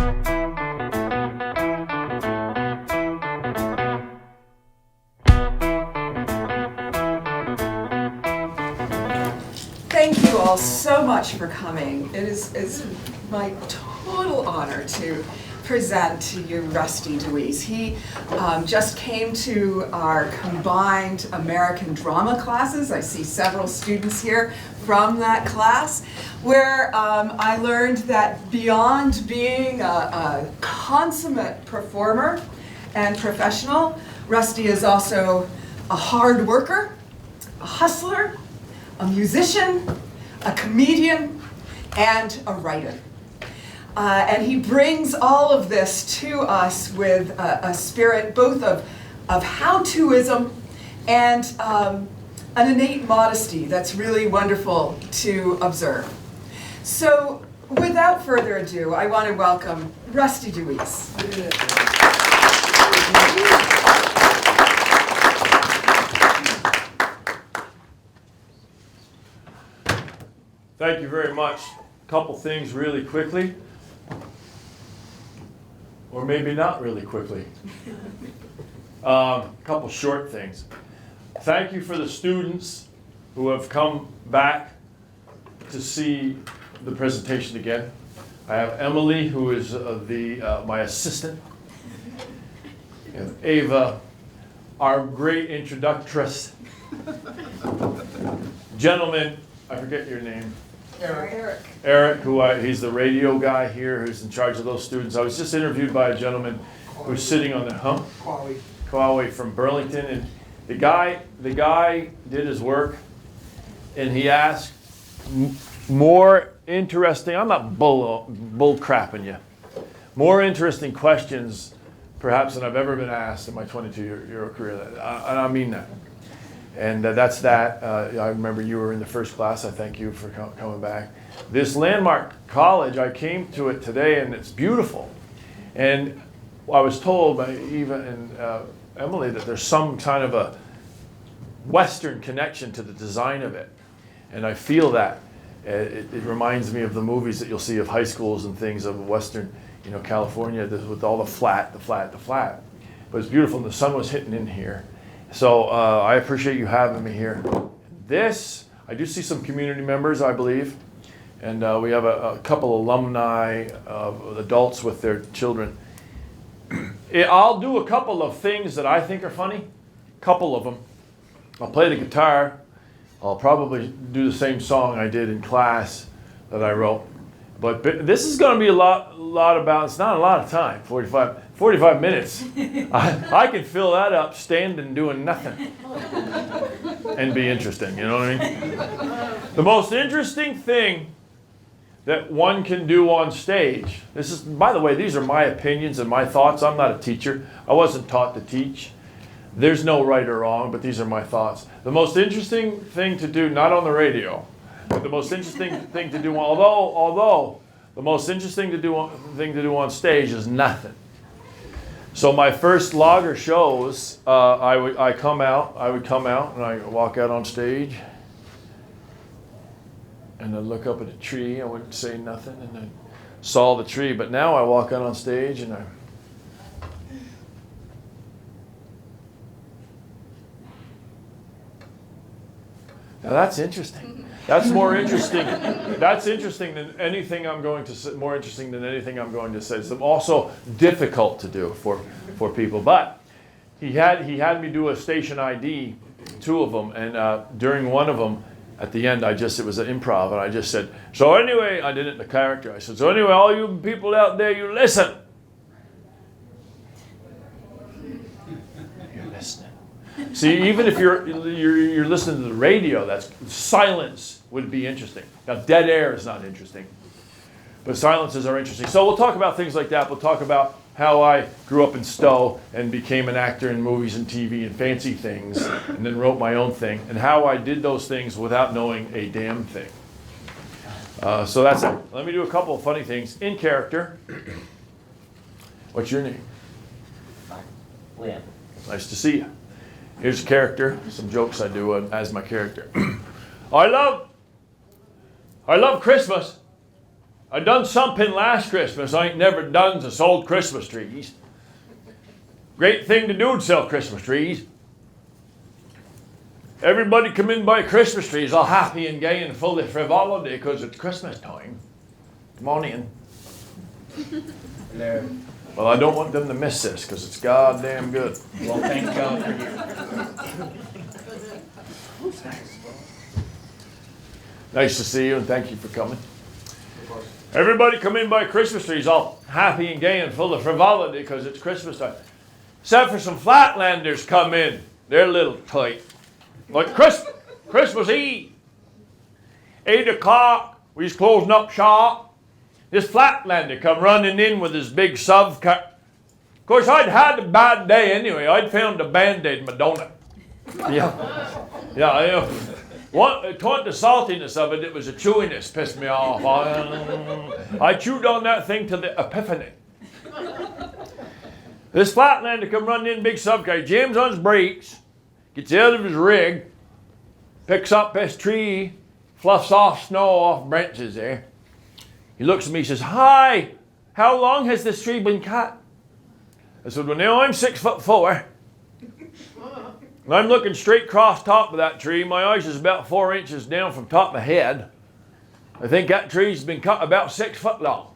Thank you all so much for coming. It is my total honor to present to you Rusty DeWees. He just came to our combined American drama classes. I see several students here from that class, where I learned that beyond being a consummate performer and professional, Rusty is also a hard worker, a hustler, a musician, a comedian, and a writer. And he brings all of this to us with a spirit both of how-toism and an innate modesty that's really wonderful to observe. So without further ado, I want to welcome Rusty DeWees. Thank you very much. A couple things really quickly, or maybe not really quickly. A couple short things. Thank you for the students who have come back to see the presentation again. I have Emily, who is my assistant. We have Ava, our great introductress. Gentlemen, I forget your name. Eric, he's the radio guy here who's in charge of those students. I was just interviewed by a gentleman who's sitting on the Kauai from Burlington, and the guy did his work, and he asked more interesting, I'm not bull crapping you, more interesting questions perhaps than I've ever been asked in my 22-year career, and I mean that. And that's that. I remember you were in the first class. I thank you for coming back. This landmark college, I came to it today, and it's beautiful. And I was told by Eva and Emily that there's some kind of a Western connection to the design of it. And I feel that. It reminds me of the movies that you'll see of high schools and things of Western, California, with all the flat. But it's beautiful, and the sun was hitting in here. So I appreciate you having me here. I do see some community members, I believe, and we have a couple alumni of adults with their children. I'll do a couple of things that I think are funny, couple of them. I'll play the guitar. I'll probably do the same song I did in class that I wrote. But this is going to be a lot about, it's not a lot of time, 45 minutes. I can fill that up standing doing nothing and be interesting, you know what I mean? The most interesting thing that one can do on stage, by the way, these are my opinions and my thoughts. I'm not a teacher. I wasn't taught to teach. There's no right or wrong, but these are my thoughts. The most interesting thing to do, not on the radio, but the most interesting thing to do, although the most interesting thing to do on stage is nothing. So my first lager shows, I would come out and I walk out on stage, and I'd look up at a tree. I wouldn't say nothing, and I saw the tree. But now I walk out on stage and Now that's interesting. That's more interesting. That's interesting than anything I'm going to say. More interesting than anything I'm going to say. It's also difficult to do for people. But he had me do a station ID, 2 of them, and during one of them, at the end, it was an improv, and I just said, so anyway, I did it in the character. I said, so anyway, all you people out there, you listen. You're listening. See, even if you're listening to the radio, that's silence would be interesting. Now, dead air is not interesting, but silences are interesting. So we'll talk about things like that. We'll talk about how I grew up in Stowe and became an actor in movies and TV and fancy things, and then wrote my own thing, and how I did those things without knowing a damn thing. So that's it. Let me do a couple of funny things in character. What's your name? Lynn. Nice to see you. Here's a character, some jokes I do as my character. I love Christmas. I done something last Christmas I ain't never done, so sold Christmas trees. Great thing to do to sell Christmas trees. Everybody come in buy Christmas trees all happy and gay and full of frivolity because it's Christmas time. Come on in. There. Well, I don't want them to miss this because it's goddamn good. Well, thank God for you. Nice to see you and thank you for coming. Everybody come in buy Christmas trees all happy and gay and full of frivolity because it's Christmas time. Except for some flatlanders come in. They're a little tight. Like Christmas Eve. 8 o'clock, we was closing up shop. This flatlander come running in with his big SUV car. Of course, I'd had a bad day anyway. I'd found a Band-Aid in my donut. Yeah. Yeah, it wasn't the saltiness of it, it was the chewiness pissed me off. I chewed on that thing till the epiphany. This flatlander come running in, big SUV car, jams on his brakes, gets out of his rig, picks up this tree, fluffs off snow off branches there. He looks at me, he says, "Hi, how long has this tree been cut?" I said, "Well, now I'm 6'4". And I'm looking straight across top of that tree. My eyes is about 4 inches down from top of my head. I think that tree's been cut about 6 foot long.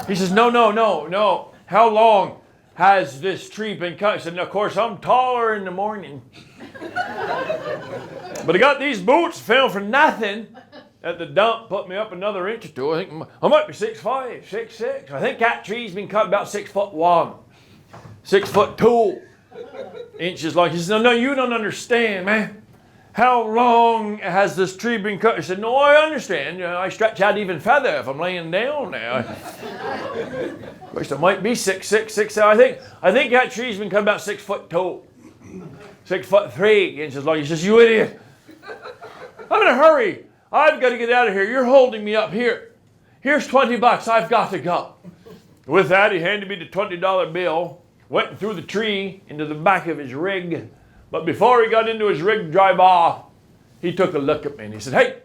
He says, no. How long has this tree been cut? I said, "Now, of course, I'm taller in the morning. But I got these boots found for nothing at the dump, put me up another inch or two. I think I might be 6'5", 6'6". I think that tree's been cut about 6'1", 6'2" inches long." He said, no, you don't understand, man. How long has this tree been cut? I said, "No, I understand. I stretch out even further if I'm laying down now." Of course, it might be 6'6", 6'7". I think that tree's been cut about 6'2", 6'3" inches long. He says, "You idiot. I'm in a hurry. I've got to get out of here. You're holding me up here. Here's $20. I've got to go." With that, he handed me the $20 bill, went through the tree into the back of his rig. But before he got into his rig to drive off, he took a look at me and he said, "Hey,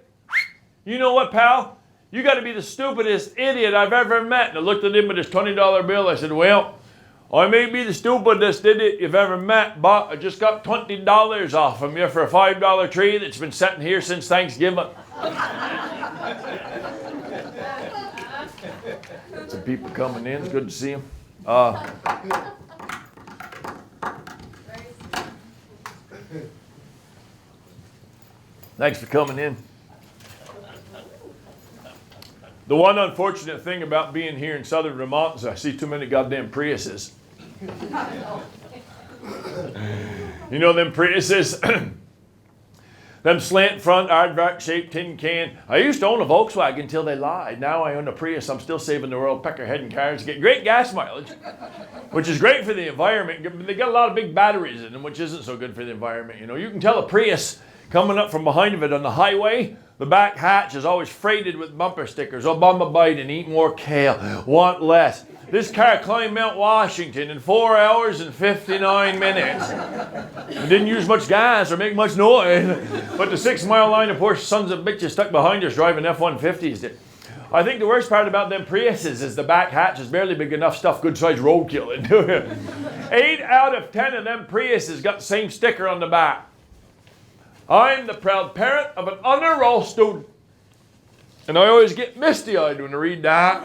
you know what, pal? You got to be the stupidest idiot I've ever met." And I looked at him with his $20 bill. I said, "Well, I may be the stupidest idiot you've ever met, but I just got $20 off from you for a $5 tree that's been sitting here since Thanksgiving." Some people coming in. It's good to see them. Thanks for coming in. The one unfortunate thing about being here in southern Vermont is I see too many goddamn Priuses. You know them Priuses? Them slant front, aardvark shaped tin can. I used to own a Volkswagen until they lied. Now I own a Prius. I'm still saving the world, peckerhead and cars. Get great gas mileage, which is great for the environment. They got a lot of big batteries in them, which isn't so good for the environment. You know, you can tell a Prius coming up from behind of it on the highway. The back hatch is always freighted with bumper stickers. Obama Biden, eat more kale, want less. This car climbed Mount Washington in 4 hours and 59 minutes. It didn't use much gas or make much noise. But the 6 mile line of poor sons of bitches stuck behind us driving F-150s did. I think the worst part about them Priuses is the back hatch is barely big enough stuff good sized roadkill into it. 8 out of 10 of them Priuses got the same sticker on the back. I'm the proud parent of an honor roll student. And I always get misty-eyed when I read that.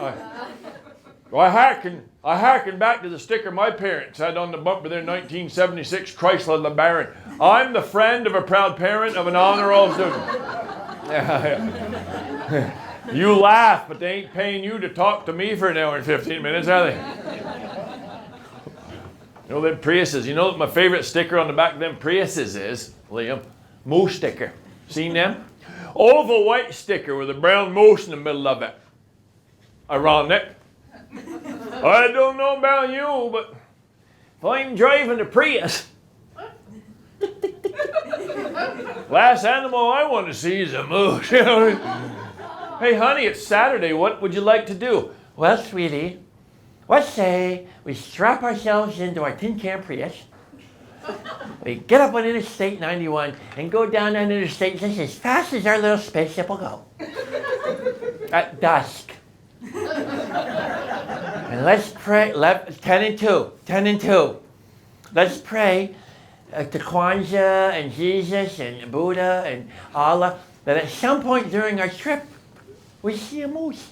I harken back to the sticker my parents had on the bumper their 1976 Chrysler LeBaron. I'm the friend of a proud parent of an honor roll student. You laugh, but they ain't paying you to talk to me for an hour and 15 minutes, are they? You know them Priuses. You know what my favorite sticker on the back of them Priuses is, Liam? Moose sticker. Seen them? Oval white sticker with a brown moose in the middle of it. Ironic. I don't know about you, but if I'm driving a Prius, last animal I want to see is a moose. Hey, honey, it's Saturday. What would you like to do? Well, sweetie, let's say we strap ourselves into our tin can Prius. We get up on Interstate 91 and go down on Interstate just as fast as our little spaceship will go. at dusk. And let's pray, 10 and 2, 10 and 2. Let's pray to Kwanzaa and Jesus and Buddha and Allah that at some point during our trip, we see a moose.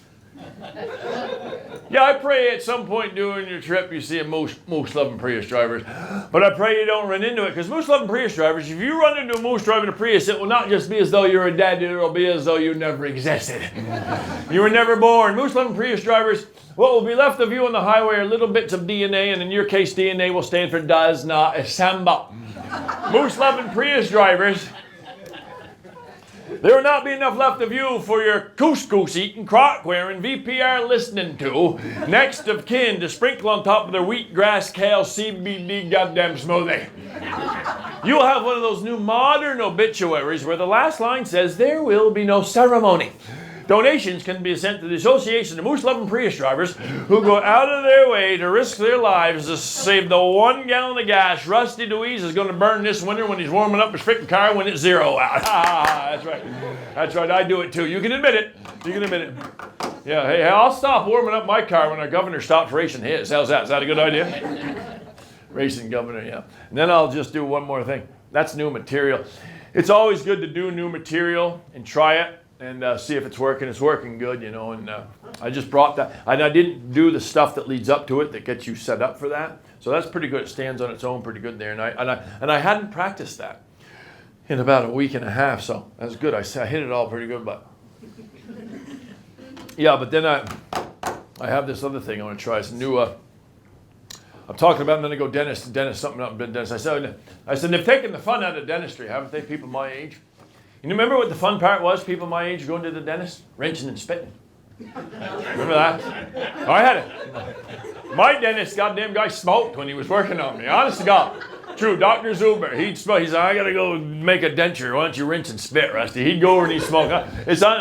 Yeah, I pray at some point during your trip you see a moose-loving Prius drivers. But I pray you don't run into it, because moose-loving Prius drivers, if you run into a moose driving a Prius, it will not just be as though you're a dead, it will be as though you never existed. You were never born. Moose-loving Prius drivers, what will be left of you on the highway are little bits of DNA, and in your case, DNA will stand for does not assemble. Moose-loving Prius drivers, there will not be enough left of you for your couscous eating, crock wearing, VPR listening to, next of kin to sprinkle on top of their wheatgrass kale CBD goddamn smoothie. You'll have one of those new modern obituaries where the last line says, "There will be no ceremony." Donations can be sent to the Association of Moose-Loving Prius Drivers who go out of their way to risk their lives to save the 1 gallon of gas Rusty DeWees is going to burn this winter when he's warming up his freaking car when it's 0 out. That's right. That's right. I do it too. You can admit it. You can admit it. Yeah, hey, I'll stop warming up my car when our governor stops racing his. How's that? Is that a good idea? Racing governor, yeah. And then I'll just do one more thing. That's new material. It's always good to do new material and try it. And see if it's working. It's working good, you know, and I just brought that. And I didn't do the stuff that leads up to it that gets you set up for that. So that's pretty good. It stands on its own pretty good there. And I hadn't practiced that in about a week and a half, so that's good. I hit it all pretty good, but yeah, but then I have this other thing I want to try. It's new, I'm talking about, and then I go dentist, something up, dentist. I said, they've taken the fun out of dentistry, haven't they, people my age? You remember what the fun part was, people my age going to the dentist? Wrenching and spitting. Remember that? I had it. My dentist, goddamn guy, smoked when he was working on me. Honest to God. True, Dr. Zuber. He'd smoke. He said, I got to go make a denture. Why don't you rinse and spit, Rusty? He'd go over and he'd smoke. I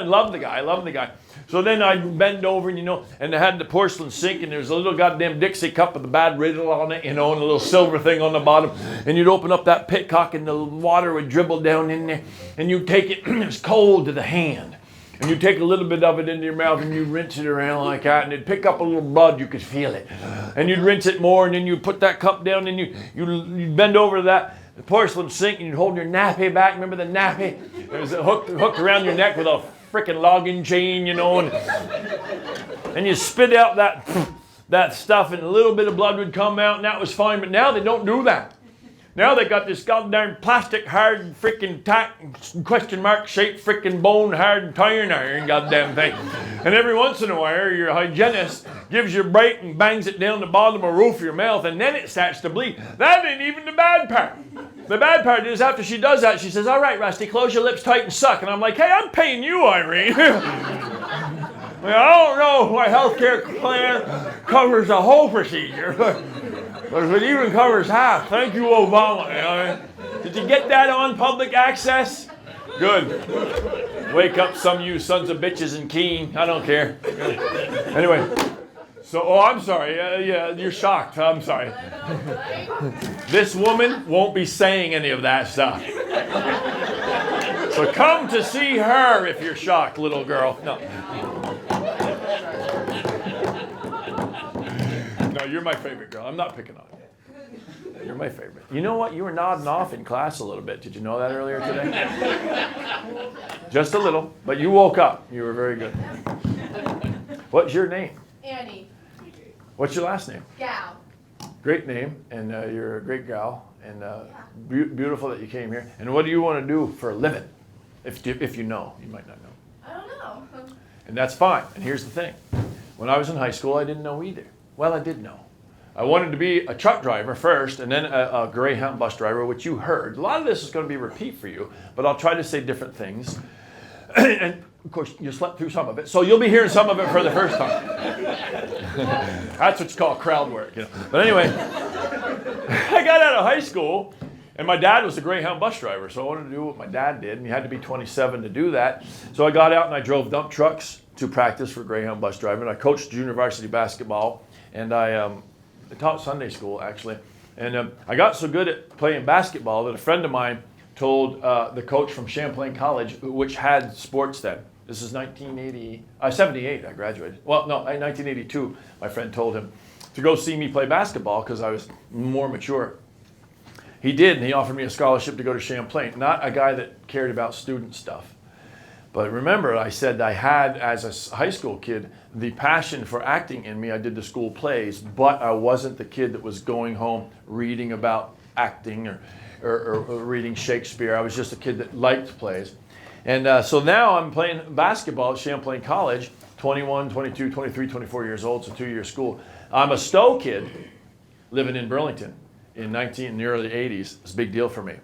love the guy. I love the guy. So then I'd bend over, and, you know, and they had the porcelain sink, and there was a little goddamn Dixie cup with a bad riddle on it, you know, and a little silver thing on the bottom. And you'd open up that pitcock, and the water would dribble down in there. And you'd take it, it was cold to the hand. And you'd take a little bit of it into your mouth, and you'd rinse it around like that, and it'd pick up a little blood, you could feel it. And you'd rinse it more, and then you'd put that cup down, and you'd bend over to that porcelain sink, and you'd hold your nappy back. Remember the nappy? It was hooked around your neck with a freaking logging chain, you know, and you spit out that stuff, and a little bit of blood would come out, and that was fine. But now they don't do that. Now they got this goddamn plastic hard freaking tack question mark shaped freaking bone hard iron goddamn thing. And every once in a while your hygienist gives you a break and bangs it down the bottom of the roof of your mouth, and then it starts to bleed. That ain't even the bad part. The bad part is after she does that, she says, "All right, Rusty, close your lips tight and suck." And I'm like, "Hey, I'm paying you, Irene." I don't know if my healthcare plan covers the whole procedure, but if it even covers half, thank you, Obama. You know? Did you get that on public access? Good. Wake up some of you sons of bitches in Keene. I don't care. Anyway. So, I'm sorry. Yeah, you're shocked. I'm sorry. This woman won't be saying any of that stuff. So come to see her if you're shocked, little girl. No. No, you're my favorite girl. I'm not picking on you. You're my favorite. You know what? You were nodding off in class a little bit. Did you know that earlier today? Just a little. But you woke up. You were very good. What's your name? Annie. What's your last name? Gal. Great name, and you're a great gal, and beautiful that you came here. And what do you want to do for a living? If you know, you might not know. I don't know. And that's fine. And here's the thing. When I was in high school, I didn't know either. Well, I did know. I wanted to be a truck driver first, and then a Greyhound bus driver, which you heard. A lot of this is going to be repeat for you, but I'll try to say different things. And of course, you slept through some of it, so you'll be hearing some of it for the first time. That's what's called crowd work, you know. But anyway, I got out of high school, and my dad was a Greyhound bus driver, so I wanted to do what my dad did, and you had to be 27 to do that. So I got out and I drove dump trucks to practice for Greyhound bus driving. I coached junior varsity basketball, and I taught Sunday school, actually. And I got so good at playing basketball that a friend of mine told the coach from Champlain College, which had sports then, This is 78 I graduated. Well, no, in 1982, my friend told him to go see me play basketball because I was more mature. He did, and he offered me a scholarship to go to Champlain. Not a guy that cared about student stuff. But remember, I said I had, as a high school kid, the passion for acting in me. I did the school plays, but I wasn't the kid that was going home reading about acting or reading Shakespeare. I was just a kid that liked plays. And so now I'm playing basketball at Champlain College, 21, 22, 23, 24 years old, so 2-year school. I'm a Stowe kid living in Burlington in the early 80s. It's a big deal for me.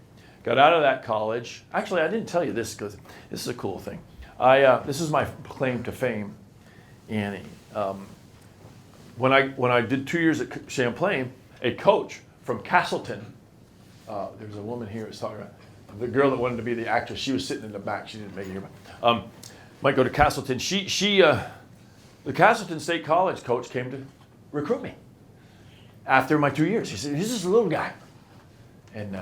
Got out of that college. Actually, I didn't tell you this because this is a cool thing. This is my claim to fame, Annie. When I did 2 years at Champlain, a coach from Castleton, there's a woman here who's talking about the girl that wanted to be the actress. She was sitting in the back. She didn't make it here. Might go to Castleton. The Castleton State College coach came to recruit me after my 2 years. He said, "He's just a little guy," and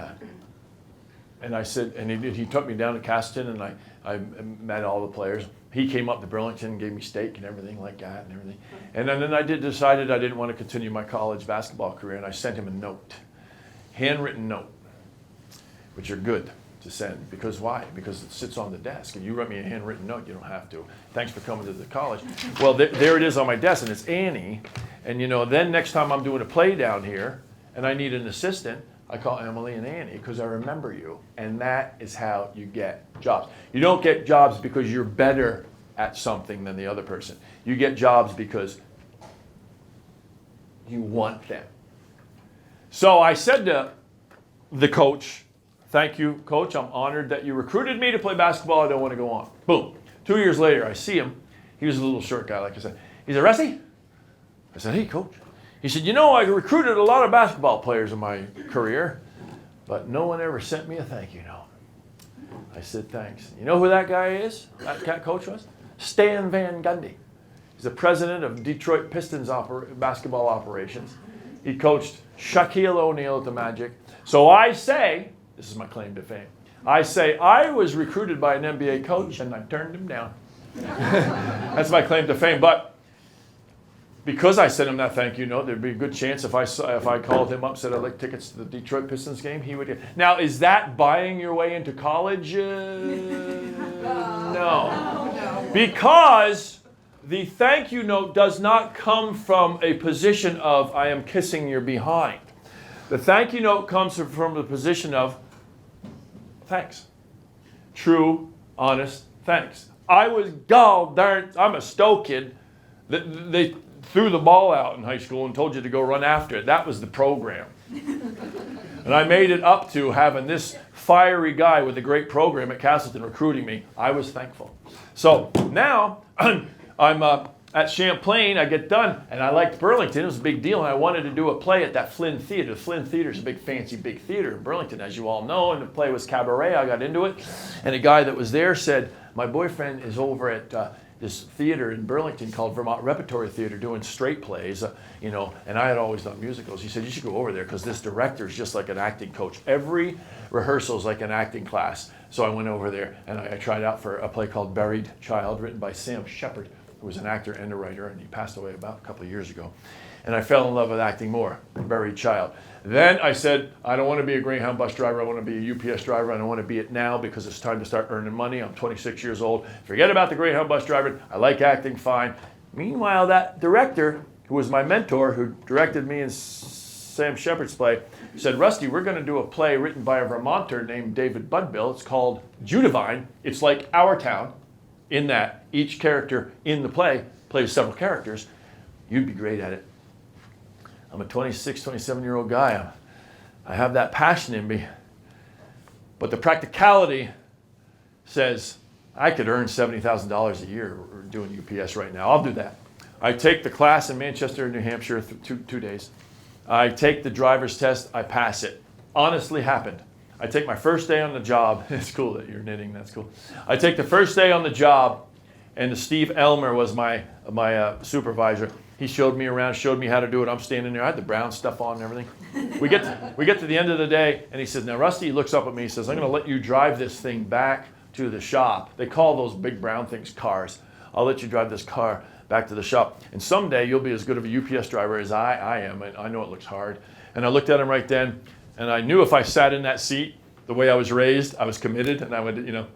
I said, and he took me down to Castleton, and I met all the players. He came up to Burlington and gave me steak and everything like that and everything. And then I decided I didn't want to continue my college basketball career, and I sent him a note, handwritten note, which are good to send. Because why? Because it sits on the desk, and you write me a handwritten note, you don't have to. Thanks for coming to the college. Well, there it is on my desk, and it's Annie. And then next time I'm doing a play down here, and I need an assistant, I call Emily and Annie because I remember you, and that is how you get jobs. You don't get jobs because you're better at something than the other person. You get jobs because you want them. So I said to the coach, "Thank you, coach. I'm honored that you recruited me to play basketball. I don't want to go on." Boom. 2 years later, I see him. He was a little short guy, like I said. He said, "Rusty?" I said, "Hey, coach." He said, "I recruited a lot of basketball players in my career, but no one ever sent me a thank you note." I said, "Thanks." You know who that guy is? That coach was? Stan Van Gundy. He's the president of Detroit Pistons basketball operations. He coached Shaquille O'Neal at the Magic. So I say, this is my claim to fame, I say I was recruited by an NBA coach and I turned him down. That's my claim to fame. But because I sent him that thank you note, there'd be a good chance if I called him up, said I'd like tickets to the Detroit Pistons game, he would get. Now, is that buying your way into college? No. Because the thank you note does not come from a position of I am kissing your behind. The thank you note comes from the position of thanks. True, honest thanks. I'm a Stowe kid. They threw the ball out in high school and told you to go run after it. That was the program. And I made it up to having this fiery guy with a great program at Castleton recruiting me. I was thankful. So now I'm at Champlain. I get done, and I liked Burlington. It was a big deal, and I wanted to do a play at that Flynn Theater. The Flynn Theater is a big theater in Burlington, as you all know, and the play was cabaret. I got into it, and a guy that was there said, "My boyfriend is over at this theater in Burlington called Vermont Repertory Theater doing straight plays, and I had always done musicals." He said, "You should go over there because this director is just like an acting coach. Every rehearsal is like an acting class." So I went over there, and I tried out for a play called Buried Child, written by Sam Shepard, who was an actor and a writer, and he passed away about a couple of years ago. And I fell in love with acting more, Buried Child. Then I said, I don't want to be a Greyhound bus driver. I want to be a UPS driver. I don't want to be it now because it's time to start earning money. I'm 26 years old. Forget about the Greyhound bus driver. I like acting fine. Meanwhile, that director, who was my mentor, who directed me in Sam Shepard's play, said, "Rusty, we're going to do a play written by a Vermonter named David Budbill. It's called Judavine. It's like Our Town, in that each character in the play plays several characters. You'd be great at it." I'm a 26, 27-year-old guy. I have that passion in me. But the practicality says I could earn $70,000 a year doing UPS right now. I'll do that. I take the class in Manchester, New Hampshire, 2 days. I take the driver's test. I pass it. Honestly happened. I take my first day on the job. It's cool that you're knitting. That's cool. I take the first day on the job, and Steve Elmer was my supervisor. He showed me around, showed me how to do it. I'm standing there. I had the brown stuff on and everything. We get to the end of the day, and he says, "Now, Rusty," he looks up at me. He says, "I'm going to let you drive this thing back to the shop. They call those big brown things cars. I'll let you drive this car back to the shop. And someday you'll be as good of a UPS driver as I am. And I know it looks hard. And I looked at him right then, and I knew if I sat in that seat the way I was raised, I was committed, and I would, And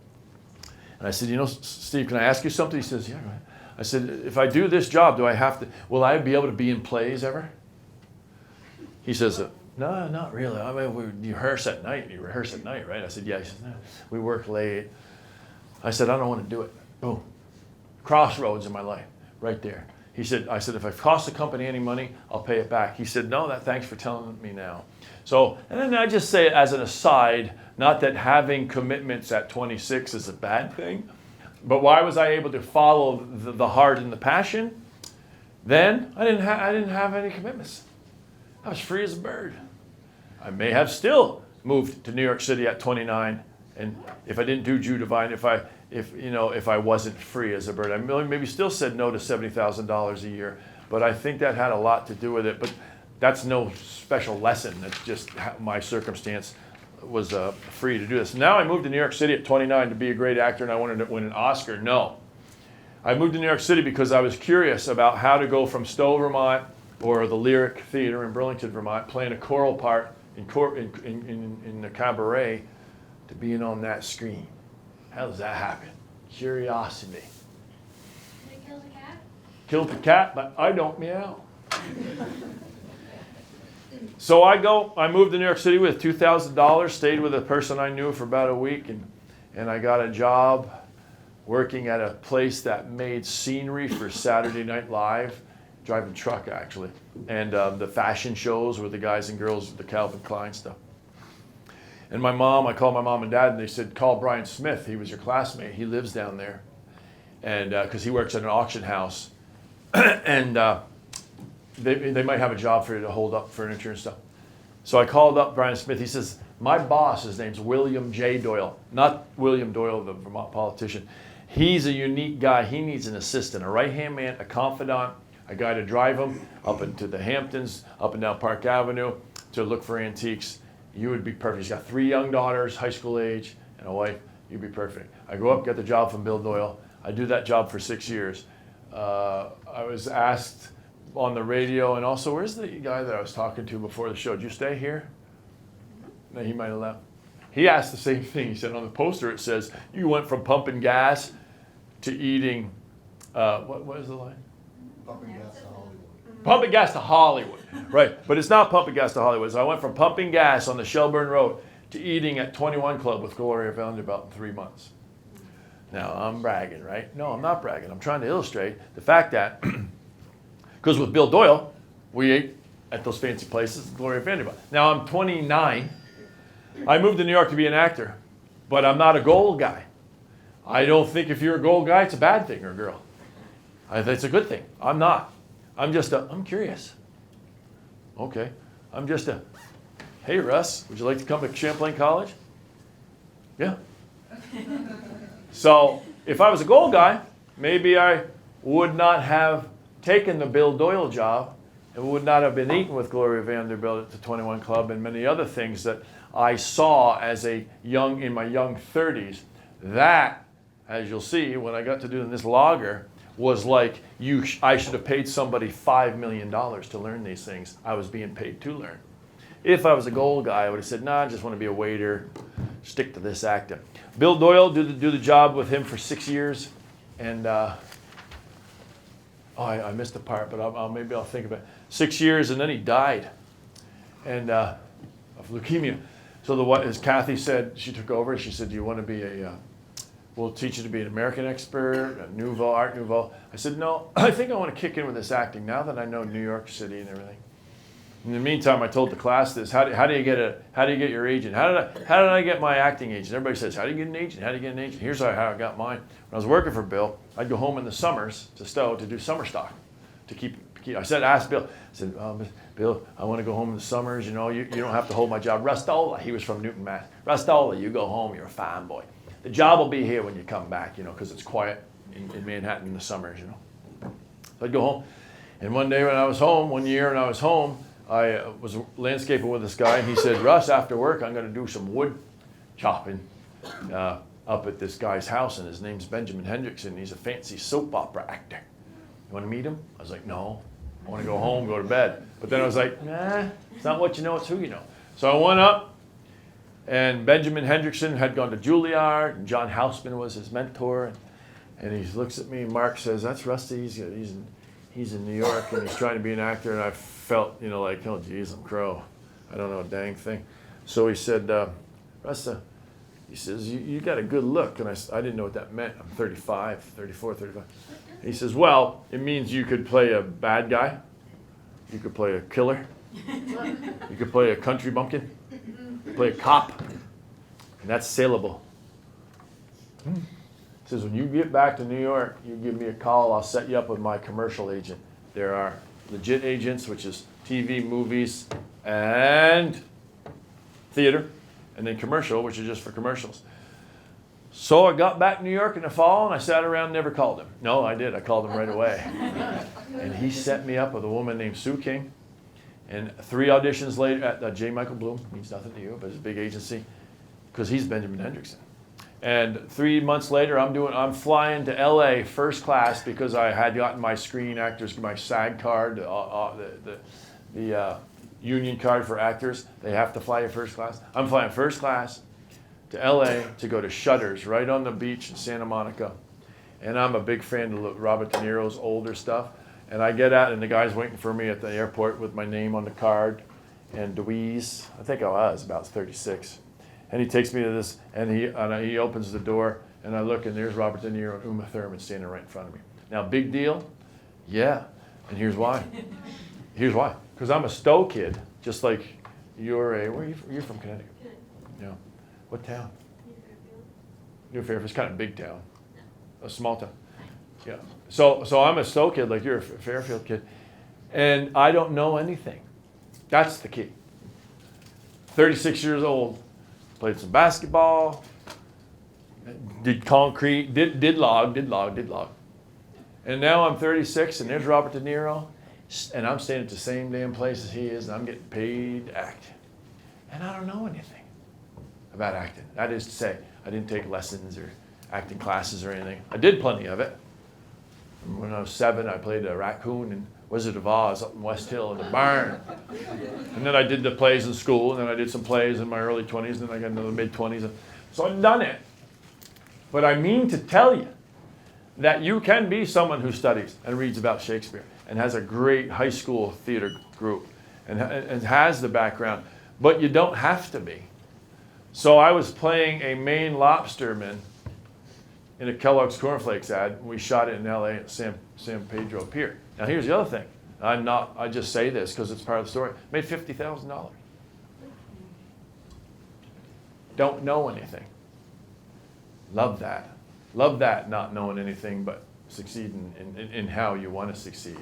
I said, Steve, can I ask you something? He says, yeah, go ahead. I said, if I do this job, will I be able to be in plays ever? He says, no, not really. I mean, you rehearse at night, right? I said, yeah. He says, no, we work late. I said, I don't want to do it. Boom. Crossroads in my life, right there. I said, if I've cost the company any money, I'll pay it back. He said, no, thanks for telling me now. So, and then I just say it as an aside, not that having commitments at 26 is a bad thing, but why was I able to follow the heart and the passion? Then I didn't have any commitments. I was free as a bird. I may have still moved to New York City at 29, and if I didn't do Jew Divine, if I wasn't free as a bird, I maybe still said no to $70,000 a year. But I think that had a lot to do with it. But that's no special lesson. That's just my circumstance was free to do this. Now I moved to New York City at 29 to be a great actor, and I wanted to win an Oscar. No. I moved to New York City because I was curious about how to go from Stowe, Vermont, or the Lyric Theater in Burlington, Vermont, playing a choral part in the cabaret, to being on that screen. How does that happen? Curiosity. Did it kill the cat? Killed the cat, but I don't meow. So I moved to New York City with $2,000, stayed with a person I knew for about a week, and I got a job working at a place that made scenery for Saturday Night Live, driving truck actually, and the fashion shows with the guys and girls with the Calvin Klein stuff. And I called my mom and dad, and they said, call Brian Smith. He was your classmate. He lives down there, and because he works at an auction house, and they might have a job for you to hold up furniture and stuff. So I called up Brian Smith. He says, my boss, his name's William J. Doyle, not William Doyle, the Vermont politician. He's a unique guy. He needs an assistant, a right-hand man, a confidant, a guy to drive him up into the Hamptons, up and down Park Avenue to look for antiques. You would be perfect. He's got 3 young daughters, high school age, and a wife. You'd be perfect. I go up, get the job from Bill Doyle. I do that job for 6 years. I was asked on the radio, and also, where's the guy that I was talking to before the show? Did you stay here? No, he might have left. He asked the same thing. He said on the poster it says, you went from pumping gas to eating, what is the line? Pumping gas to Hollywood. Pumping gas to Hollywood, right. But it's not pumping gas to Hollywood. So I went from pumping gas on the Shelburne Road to eating at 21 Club with Gloria Vanderbilt in 3 months. Now, I'm bragging, right? No, I'm not bragging. I'm trying to illustrate the fact that, because with Bill Doyle, we ate at those fancy places with Gloria Vanderbilt. Now, I'm 29. I moved to New York to be an actor, but I'm not a gold guy. I don't think if you're a gold guy, it's a bad thing, or a girl. I think it's a good thing. I'm not. I'm curious. Okay. Hey, Russ, would you like to come to Champlain College? Yeah. So if I was a gold guy, maybe I would not have taken the Bill Doyle job and would not have been eating with Gloria Vanderbilt at the 21 Club and many other things that I saw as in my young 30s. That, as you'll see, when I got to doing this lager, was like I should have paid somebody $5 million to learn these things. I was being paid to learn. If I was a gold guy, I would have said, nah, I just want to be a waiter, stick to this acting. Bill Doyle, do the job with him for 6 years, and I missed the part, but maybe I'll think of it. 6 years, and then he died, and of leukemia. So as Kathy said, she took over. She said, "Do you want to be we'll teach you to be an American expert, a Art Nouveau." I said, "No, I think I want to kick in with this acting now that I know New York City and everything." In the meantime, I told the class this: how do you get your agent? How did I get my acting agent? Everybody says, "How do you get an agent? How do you get an agent?" Here's how I got mine. When I was working for Bill, I'd go home in the summers to Stowe to do summer stock, to keep. Asked Bill. I said, "Bill, I want to go home in the summers. You know, you don't have to hold my job." Rustola, he was from Newton, Mass. Rustola, you go home. You're a fine boy. The job will be here when you come back, you know, because it's quiet in Manhattan in the summers, you know. So I'd go home, and one day when I was home, one year when I was home, I was landscaping with this guy, and he said, "Russ, after work, I'm going to do some wood chopping. up at this guy's house, and his name's Benjamin Hendrickson. He's a fancy soap opera actor. You want to meet him? I was like, no. I want to go home, go to bed. But then I was like, nah, it's not what you know, it's who you know. So I went up, and Benjamin Hendrickson had gone to Juilliard, and John Houseman was his mentor. And he looks at me, and Mark says, that's Rusty. He's in New York, and he's trying to be an actor. And I felt, like, oh, geez, I'm Crow. I don't know a dang thing. So he said, Rusta, he says, you got a good look. And I didn't know what that meant. I'm 35, 34, 35. He says, well, it means you could play a bad guy. You could play a killer. You could play a country bumpkin. Play a cop. And that's saleable. He says, when you get back to New York, you give me a call. I'll set you up with my commercial agent. There are legit agents, which is TV, movies, and theater. And then commercial, which is just for commercials. So I got back to New York in the fall, and I sat around and never called him. No, I did. I called him right away. And he set me up with a woman named Sue King. And 3 auditions later at J. Michael Bloom, means nothing to you, but it's a big agency, because he's Benjamin Hendrickson. And 3 months later, I'm flying to LA first class because I had gotten my Screen Actors, my SAG card, the union card for actors. They have to fly you first class. I'm flying first class to LA to go to Shutters right on the beach in Santa Monica. And I'm a big fan of Robert De Niro's older stuff. And I get out, and the guy's waiting for me at the airport with my name on the card. And DeWees, I think I was about 36. And he takes me to this, and he opens the door, and I look, and there's Robert De Niro and Uma Thurman standing right in front of me. Now, big deal? Yeah. And here's why. Here's why. Because I'm a Stowe kid, just like you're you're from Connecticut. Yeah. What town? New Fairfield. It's kind of a big town. A small town. Yeah. So I'm a Stowe kid, like you're a Fairfield kid. And I don't know anything. That's the key. 36 years old. Played some basketball. Did concrete. Did log. And now I'm 36, and there's Robert De Niro. And I'm staying at the same damn place as he is, and I'm getting paid to act. And I don't know anything about acting. That is to say, I didn't take lessons or acting classes or anything. I did plenty of it. When I was 7, I played a raccoon in Wizard of Oz up in West Hill in the barn. And then I did the plays in school, and then I did some plays in my early 20s, and then I got into the mid-20s. So I've done it. But I mean to tell you that you can be someone who studies and reads about Shakespeare and has a great high school theater group and has the background, but you don't have to be. So I was playing a Maine lobsterman in a Kellogg's Cornflakes ad. We shot it in LA at San Pedro Pier. Now here's the other thing. I just say this because it's part of the story. Made $50,000. Don't know anything. Love that. Love that, not knowing anything, but succeeding in how you want to succeed.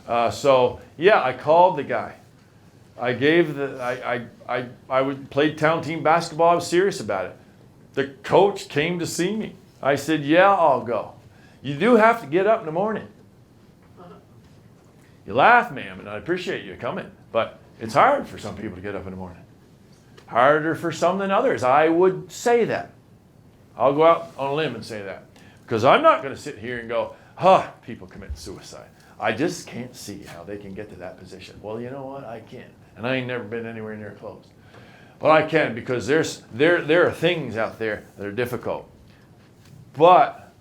So yeah, I called the guy. I played town team basketball. I was serious about it. The coach came to see me. I said, yeah, I'll go. You do have to get up in the morning. You laugh, ma'am, and I appreciate you coming, but it's hard for some people to get up in the morning. Harder for some than others. I would say that. I'll go out on a limb and say that. Because I'm not going to sit here and go, people commit suicide. I just can't see how they can get to that position. Well, you know what? I can. And I ain't never been anywhere near close. But I can, because there are things out there that are difficult. But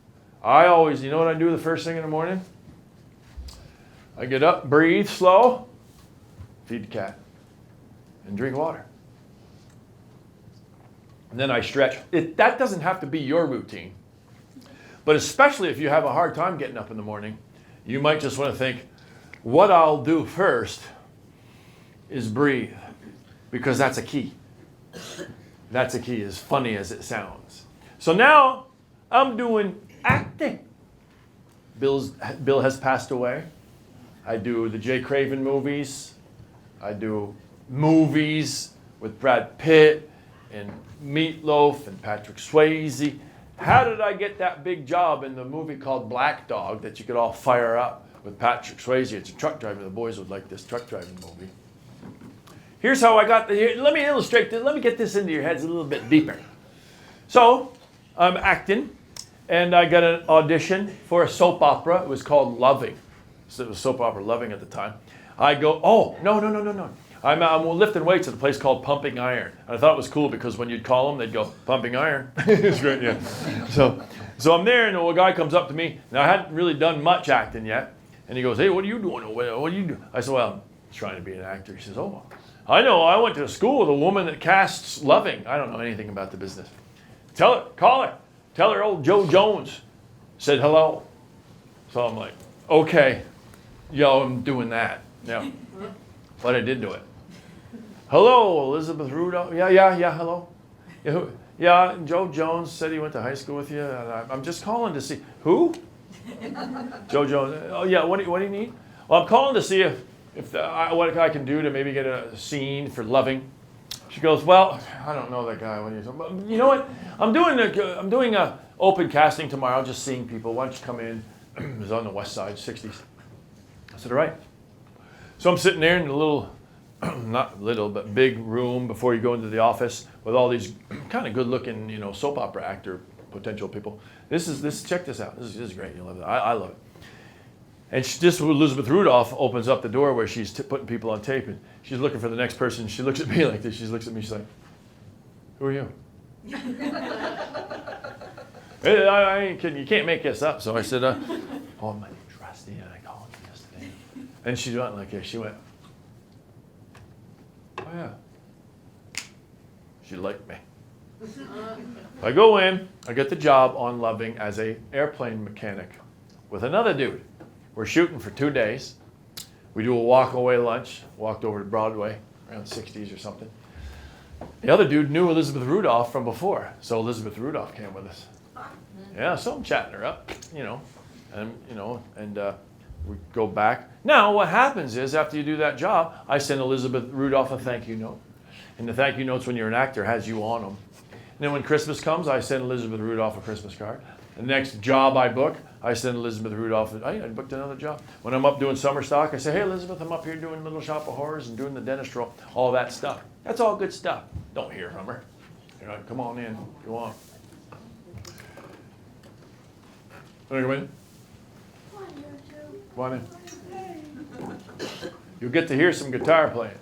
I always, you know what I do the first thing in the morning? I get up, breathe slow, feed the cat, and drink water. And then I stretch. That doesn't have to be your routine. But especially if you have a hard time getting up in the morning, you might just want to think, what I'll do first is breathe. Because that's a key. That's a key, as funny as it sounds. So now I'm doing acting. Bill has passed away. I do the Jay Craven movies. I do movies with Brad Pitt and Meatloaf and Patrick Swayze. How did I get that big job in the movie called Black Dog that you could all fire up with Patrick Swayze? It's a truck driver. The boys would like this truck driving movie. Here's how I got let me illustrate this. Let me get this into your heads a little bit deeper. So, I'm acting, and I got an audition for a soap opera. It was called Loving. So it was soap opera Loving at the time. I go, oh, no. I'm lifting weights at a place called Pumping Iron. And I thought it was cool because when you'd call them, they'd go, Pumping Iron. It's great, yeah. So I'm there, and a guy comes up to me. Now, I hadn't really done much acting yet. And he goes, hey, what are you doing? What do you do? I said, well, I'm trying to be an actor. He says, oh, I know. I went to school with a woman that casts Loving. I don't know anything about the business. Call her. Tell her old Joe Jones said hello. So I'm like, okay. Yo, I'm doing that. Yeah. But I did do it. Hello, Elizabeth Rudolph. Yeah, hello. Yeah, Joe Jones said he went to high school with you. And I'm just calling to see. Who? Joe Jones. Oh, yeah, what do you need? Well, I'm calling to see what I can do to maybe get a scene for Loving. She goes, well, I don't know that guy. You know what? I'm doing a open casting tomorrow, just seeing people. Why don't you come in? It was on the west side, 60s. I said, all right. So I'm sitting there in a little, not little, but big room before you go into the office with all these kind of good-looking, soap opera actor potential people. Check this out. This is great. You'll love it. I love it. And Elizabeth Rudolph opens up the door where she's putting people on tape, and she's looking for the next person. She looks at me like this. She looks at me. She's like, "Who are you?" Hey, I ain't kidding. You can't make this up. So I said, "Oh, my name's Rusty, and I called you yesterday." And she went like this. She went, "Oh yeah." She liked me. I go in. I get the job on Loving as a airplane mechanic with another dude. We're shooting for 2 days. We do a walk-away lunch. Walked over to Broadway, around 60s or something. The other dude knew Elizabeth Rudolph from before, so Elizabeth Rudolph came with us. Yeah, so I'm chatting her up, and we go back. Now, what happens is after you do that job, I send Elizabeth Rudolph a thank you note. And the thank you notes when you're an actor has you on them. And then when Christmas comes, I send Elizabeth Rudolph a Christmas card. The next job I book, I send Elizabeth Rudolph, I booked another job. When I'm up doing summer stock, I say, hey, Elizabeth, I'm up here doing Little Shop of Horrors and doing the dentist role, all that stuff. That's all good stuff. Don't hear from her. Come on in. Go on. Want to come in? Come on in. You'll get to hear some guitar playing.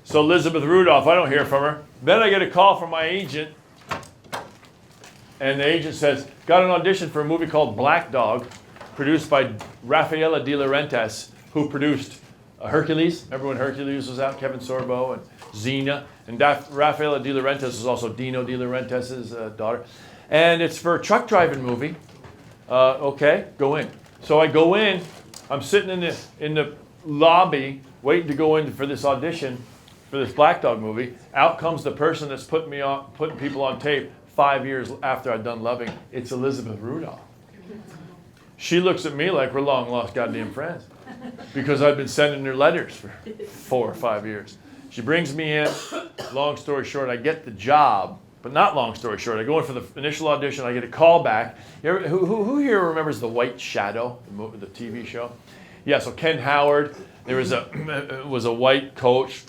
So Elizabeth Rudolph, I don't hear from her. Then I get a call from my agent, and the agent says, got an audition for a movie called Black Dog, produced by Raffaella De Laurentiis, who produced Hercules. Remember when Hercules was out? Kevin Sorbo and Xena. And Raffaella De Laurentiis is also Dino De Laurentiis' daughter. And it's for a truck driving movie. Okay, go in. So I go in. I'm sitting in the lobby waiting to go in for this audition for this Black Dog movie. Out comes the person that's putting people on tape 5 years after I'd done Loving. It's Elizabeth Rudolph. She looks at me like we're long lost goddamn friends because I've been sending her letters for 4 or 5 years. She brings me in. Long story short, I get the job, but not long story short. I go in for the initial audition. I get a call back. Who here remembers The White Shadow, the TV show? Yeah, so Ken Howard. There was a white coach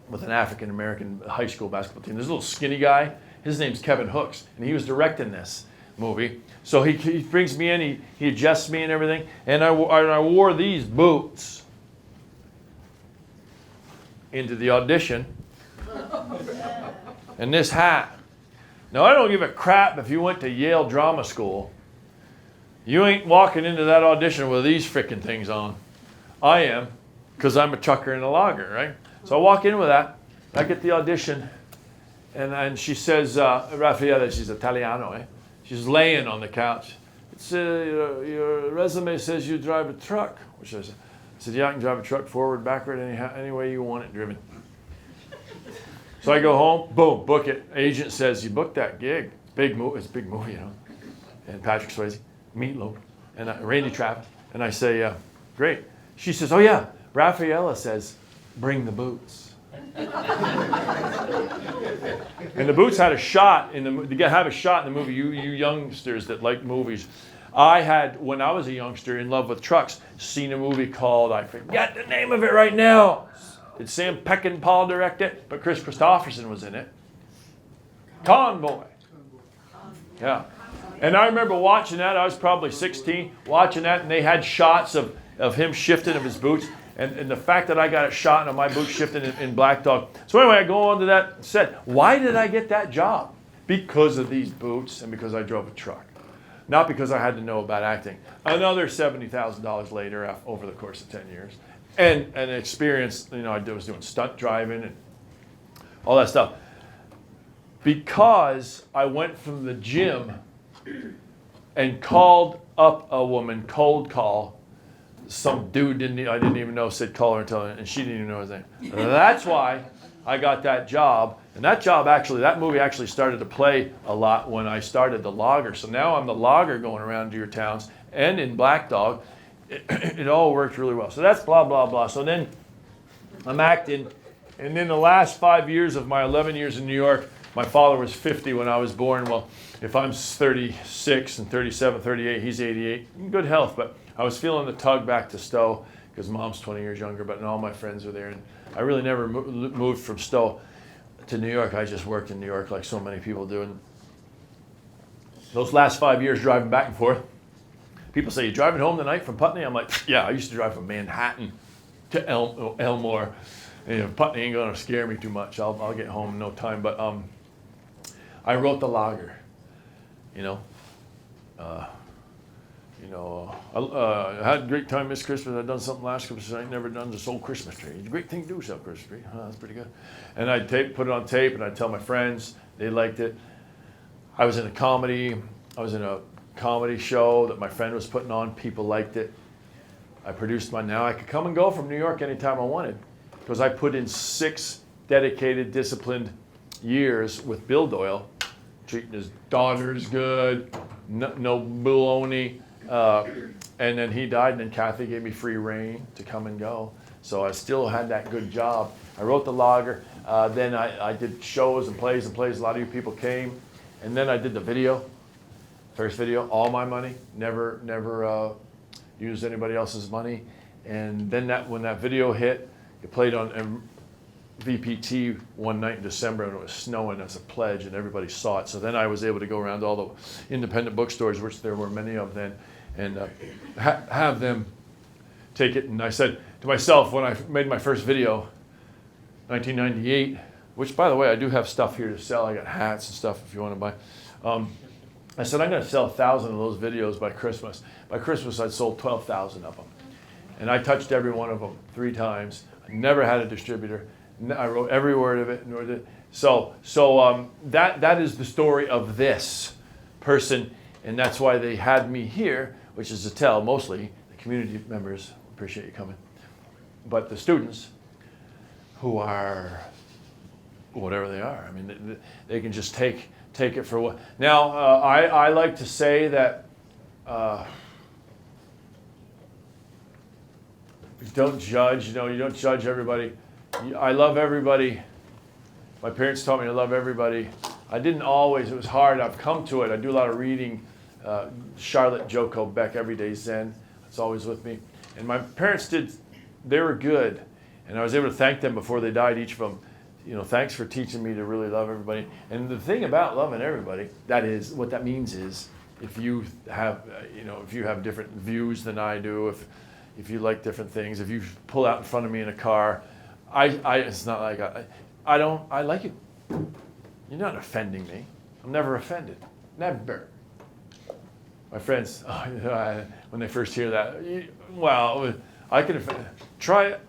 with an African-American high school basketball team. There's a little skinny guy. His name's Kevin Hooks, and he was directing this movie. So he brings me in, he adjusts me and everything, and I wore these boots into the audition, and this hat. Now, I don't give a crap if you went to Yale Drama School. You ain't walking into that audition with these frickin' things on. I am, because I'm a trucker and a logger, right? So I walk in with that. I get the audition, and she says, Raffaella, she's Italiano, eh? She's laying on the couch. It's, your resume says you drive a truck. Which I said, yeah, I can drive a truck forward, backward, any way you want it driven. So I go home, boom, book it. Agent says, you booked that gig. It's a big movie, And Patrick Swayze, Meatloaf, and Randy Travis. And I say, great. She says, oh yeah, Raffaella says, bring the boots. And the boots had a shot have a shot in the movie. You youngsters that like movies. I had, when I was a youngster in love with trucks, seen a movie called, I forget the name of it right now. Did Sam Peckinpah direct it? But Chris Christopherson was in it. Convoy. Yeah. And I remember watching that. I was probably 16, watching that, and they had shots of him shifting of his boots. And the fact that I got a shot of my boots shifting in Black Dog. So anyway, I go on to that set. Why did I get that job? Because of these boots and because I drove a truck. Not because I had to know about acting. Another $70,000 later over the course of 10 years. And an experience, you know, I was doing stunt driving and all that stuff. Because I went from the gym and called up a woman, cold call. Some dude I didn't even know said call her and tell her, and she didn't even know his name. That's why I got that job. And that movie actually started to play a lot when I started the logger. So now I'm the logger going around to your towns and in Black Dog. It all worked really well. So that's blah, blah, blah. So then I'm acting. And then the last 5 years of my 11 years in New York, my father was 50 when I was born. Well, if I'm 36 and 37, 38, he's 88. In good health, but I was feeling the tug back to Stowe because Mom's 20 years younger, but all my friends were there. And I really never moved from Stowe to New York. I just worked in New York like so many people do. And those last 5 years driving back and forth, people say, you driving home tonight from Putney? I'm like, yeah, I used to drive from Manhattan to Elmore. You know, Putney ain't gonna scare me too much. I'll get home in no time. But I wrote the logger, you know. I had a great time this Christmas. I'd done something last Christmas I ain't never done, the sold Christmas tree. It's a great thing to do, sell Christmas tree. That's pretty good. And I'd put it on tape, and I'd tell my friends. They liked it. I was in a comedy show that my friend was putting on. People liked it. I produced mine. Now I could come and go from New York anytime I wanted because I put in 6 dedicated, disciplined years with Bill Doyle, treating his daughters good, no baloney. And then he died, and then Kathy gave me free reign to come and go. So I still had that good job. I wrote the logger. Then I did shows and plays. A lot of you people came. And then I did the video, first video, all my money. Never used anybody else's money. And then when that video hit, it played on VPT one night in December, and it was snowing as a pledge, and everybody saw it. So then I was able to go around to all the independent bookstores, which there were many of then, and have them take it. And I said to myself, when I made my first video, 1998, which, by the way, I do have stuff here to sell. I got hats and stuff if you want to buy. I said, I'm going to sell 1,000 of those videos by Christmas. By Christmas, I'd sold 12,000 of them. And I touched every one of them 3 times. I never had a distributor. I wrote every word of it. So that is the story of this person, and that's why they had me here, which is to tell mostly the community members, appreciate you coming, but the students who are whatever they are. I mean, they can just take it for what. Now, I like to say that don't judge. You don't judge everybody. I love everybody. My parents taught me to love everybody. I didn't always. It was hard. I've come to it. I do a lot of reading. Charlotte Joko Beck, Everyday Zen. That's always with me. And my parents they were good. And I was able to thank them before they died, each of them. Thanks for teaching me to really love everybody. And the thing about loving everybody, what that means is, if you have different views than I do, if you like different things, if you pull out in front of me in a car, it's not like I like you. You're not offending me. I'm never offended. Never. My friends, when they first hear that, I can offend. Try it.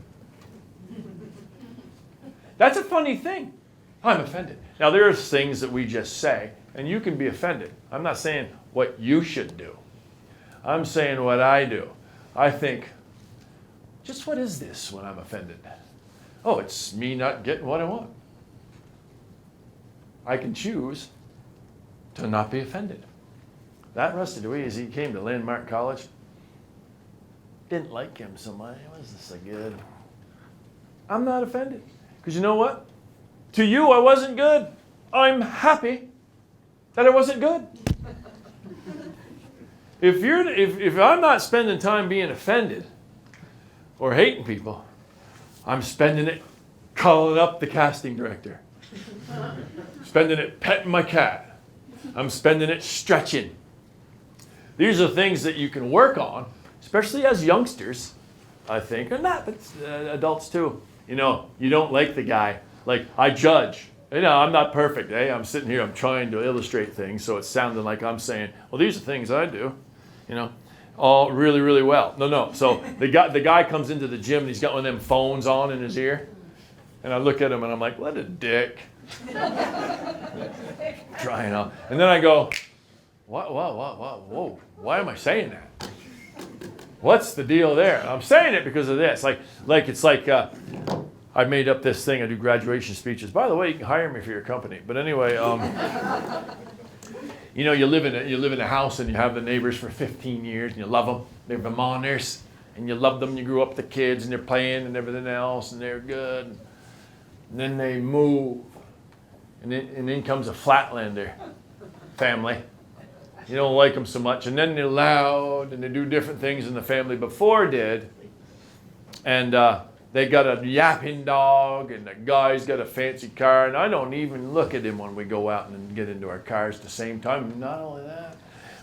That's a funny thing. I'm offended. Now, there are things that we just say, and you can be offended. I'm not saying what you should do. I'm saying what I do. I think, just what is this when I'm offended? Oh, it's me not getting what I want. I can choose to not be offended. That Rusty DeWees, he came to Landmark College. Didn't like him so much. Was this so good? I'm not offended. Because you know what? To you, I wasn't good. I'm happy that I wasn't good. If I'm not spending time being offended or hating people, I'm spending it calling up the casting director. Spending it petting my cat. I'm spending it stretching. These are things that you can work on, especially as youngsters, I think, and not, but adults too. You know, you don't like the guy. Like, I judge. You know, I'm not perfect, eh? I'm sitting here, I'm trying to illustrate things, so it's sounding like I'm saying, well, these are things I do, you know, all really, really well. No. So the guy comes into the gym and he's got one of them phones on in his ear, and I look at him and I'm like, what a dick. Trying out. And then I go, what, whoa, why am I saying that? What's the deal there? And I'm saying it because of this. I made up this thing. I do graduation speeches. By the way, you can hire me for your company. But anyway, you know, you live in a house and you have the neighbors for 15 years and you love them. They're Vermonters and you love them. You grew up with the kids and they're playing and everything else and they're good. And then they move, and then comes a Flatlander family. You don't like them so much, and then they're loud and they do different things than the family before did. And they got a yapping dog, and the guy's got a fancy car, and I don't even look at him when we go out and get into our cars at the same time. Not only that,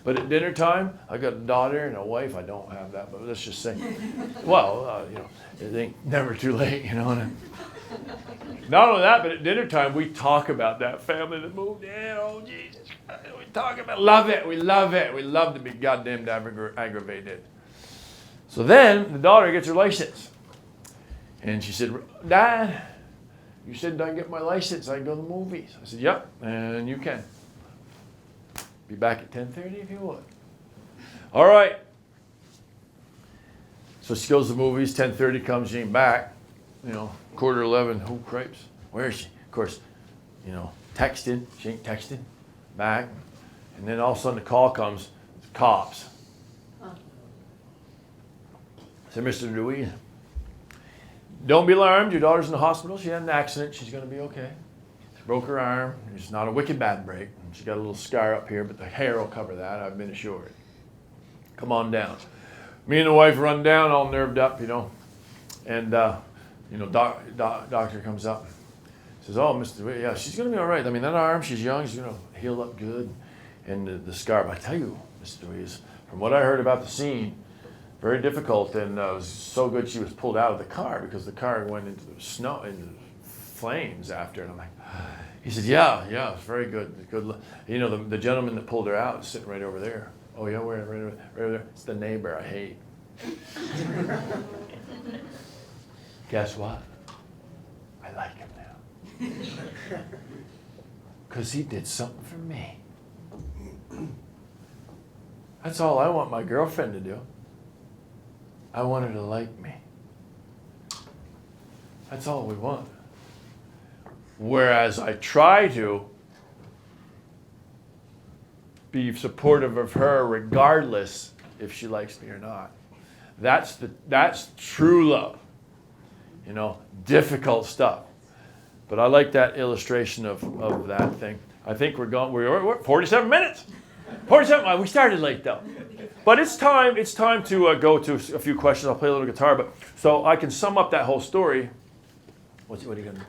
but at dinner time, I got a daughter and a wife. I don't have that, but let's just say, well, you know, it ain't never too late, you know. Not only that, but at dinner time, we talk about that family that moved in. Oh, Jesus Christ. We talk about, love it. We love it. We love to be goddamn aggravated. So then the daughter gets her license. And she said, Dad, you said I get my license, I can go to the movies. I said, yep, and you can. Be back at 10:30 if you would. All right. So she goes to the movies, 10:30 comes, she ain't back. You know, 11:15, oh, cripes. Where is she? Of course, you know, texting. She ain't texting back. And then all of a sudden the call comes, the cops. I said, Mr. DeWees, don't be alarmed. Your daughter's in the hospital. She had an accident. She's going to be okay. She broke her arm. It's not a wicked bad break. She got a little scar up here, but the hair will cover that, I've been assured. Come on down. Me and the wife run down, all nerved up, you know. And, you know, doctor comes up. Says, oh, Mr. DeWees, yeah, she's going to be all right. I mean, that arm, she's young. She's going to heal up good. And the scar, but I tell you, Mr. DeWees, from what I heard about the scene, very difficult, and it was so good she was pulled out of the car because the car went into the snow, into flames after. And I'm like, he said, yeah, it's very good. Good. You know, the gentleman that pulled her out is sitting right over there. Oh yeah, right over there. It's the neighbor I hate. Guess what? I like him now. Because he did something for me. That's all I want my girlfriend to do. I want her to like me. That's all we want. Whereas I try to be supportive of her regardless if she likes me or not. That's true love. You know, difficult stuff. But I like that illustration of that thing. I think we're 47 minutes. 47, we started late though. But it's time to go to a few questions. I'll play a little guitar, but so I can sum up that whole story. What are you going to do?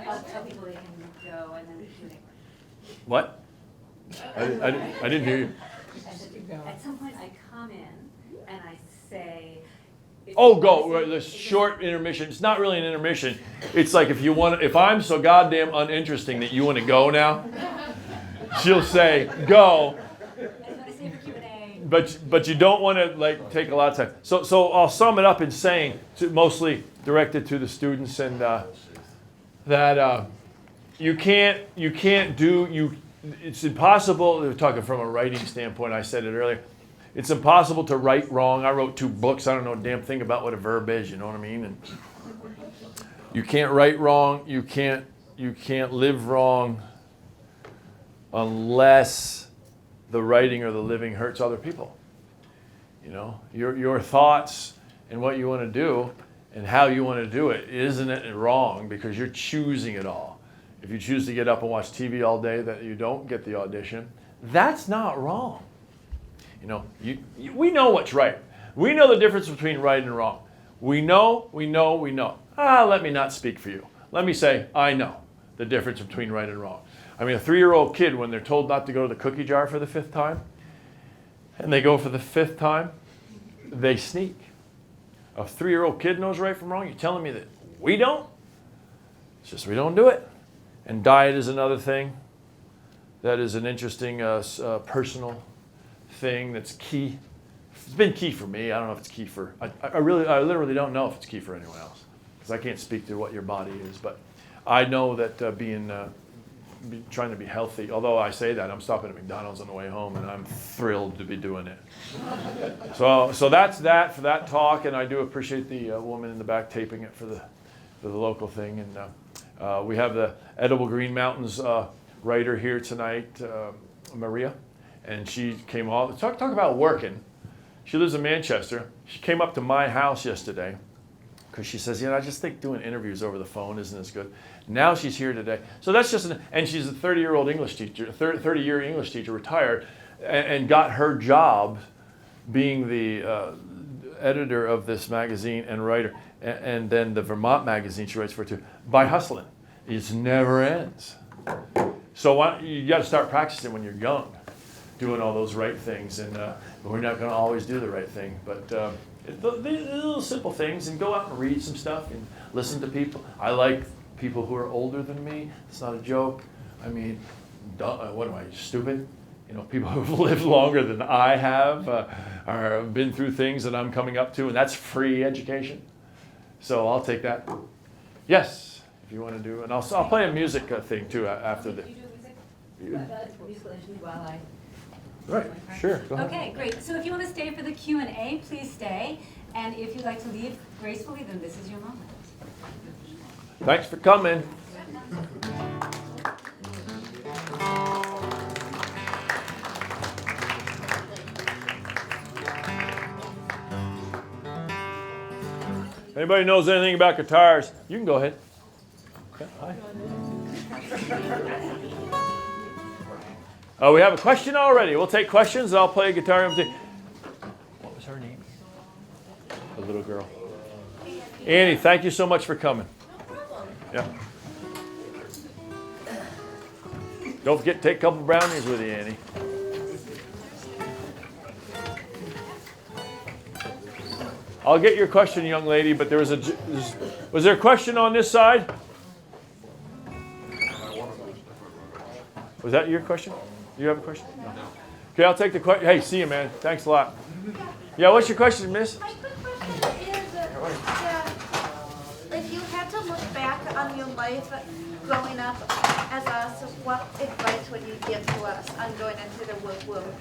I'll tell people they can go and then shooting. What? I didn't hear you. At some point I come in and I say, Oh, go. The short intermission. It's not really an intermission. It's like if I'm so goddamn uninteresting that you want to go now, she'll say, go. But you don't want to like take a lot of time. So I'll sum it up in saying, mostly directed to the students, and that you can't do. It's impossible. We're talking from a writing standpoint. I said it earlier. It's impossible to write wrong. I wrote 2 books. I don't know a damn thing about what a verb is. You know what I mean? And you can't write wrong. You can't live wrong unless the writing or the living hurts other people. You know, your thoughts and what you want to do and how you want to do it, isn't it wrong because you're choosing it all. If you choose to get up and watch TV all day that you don't get the audition, that's not wrong. You know, we know what's right. We know the difference between right and wrong. We know. Let me not speak for you. Let me say, I know the difference between right and wrong. I mean, a 3-year-old kid, when they're told not to go to the cookie jar for the 5th time, and they go for the 5th time, they sneak. A 3-year-old kid knows right from wrong. You're telling me that we don't? It's just we don't do it. And diet is another thing. That is an interesting personal thing that's key. It's been key for me. I don't know if it's key for, I literally don't know if it's key for anyone else, because I can't speak to what your body is. But I know that trying to be healthy, although I say that, I'm stopping at McDonald's on the way home, and I'm thrilled to be doing it. So that's that for that talk, and I do appreciate the woman in the back taping it for the local thing. And we have the Edible Green Mountains writer here tonight, Maria, and she came all talk about working. She lives in Manchester. She came up to my house yesterday because she says, I just think doing interviews over the phone isn't as good. Now she's here today. So that's just, and she's a 30-year-old English teacher, 30-year English teacher, retired, and got her job being the editor of this magazine and writer, and then the Vermont magazine she writes for too, by hustling. It never ends. So you got to start practicing when you're young, doing all those right things, and we're not going to always do the right thing, but the little simple things, and go out and read some stuff and listen to people. I like people who are older than me. It's not a joke. I mean, what am I, stupid? People who've lived longer than I have or been through things that I'm coming up to, and that's free education. So I'll take that. Yes, if you want to do, and I'll play a music thing too after the. You do musical instrument while I. Right, sure, go ahead. Okay, great. So if you want to stay for the Q&A, please stay. And if you'd like to leave gracefully, then this is your moment. Thanks for coming. Anybody knows anything about guitars? You can go ahead. Okay, hi. Oh, we have a question already. We'll take questions. I'll play a guitar. What was her name? The little girl. Annie, thank you so much for coming. No problem. Yeah. Don't forget to take a couple brownies with you, Annie. I'll get your question, young lady, but was there a question on this side? Was that your question? You have a question? No. Okay, I'll take the question. Hey, see you, man. Thanks a lot. Yeah, what's your question, miss? My quick question is if you had to look back on your life growing up as us, what advice would you give to us on going into the work world?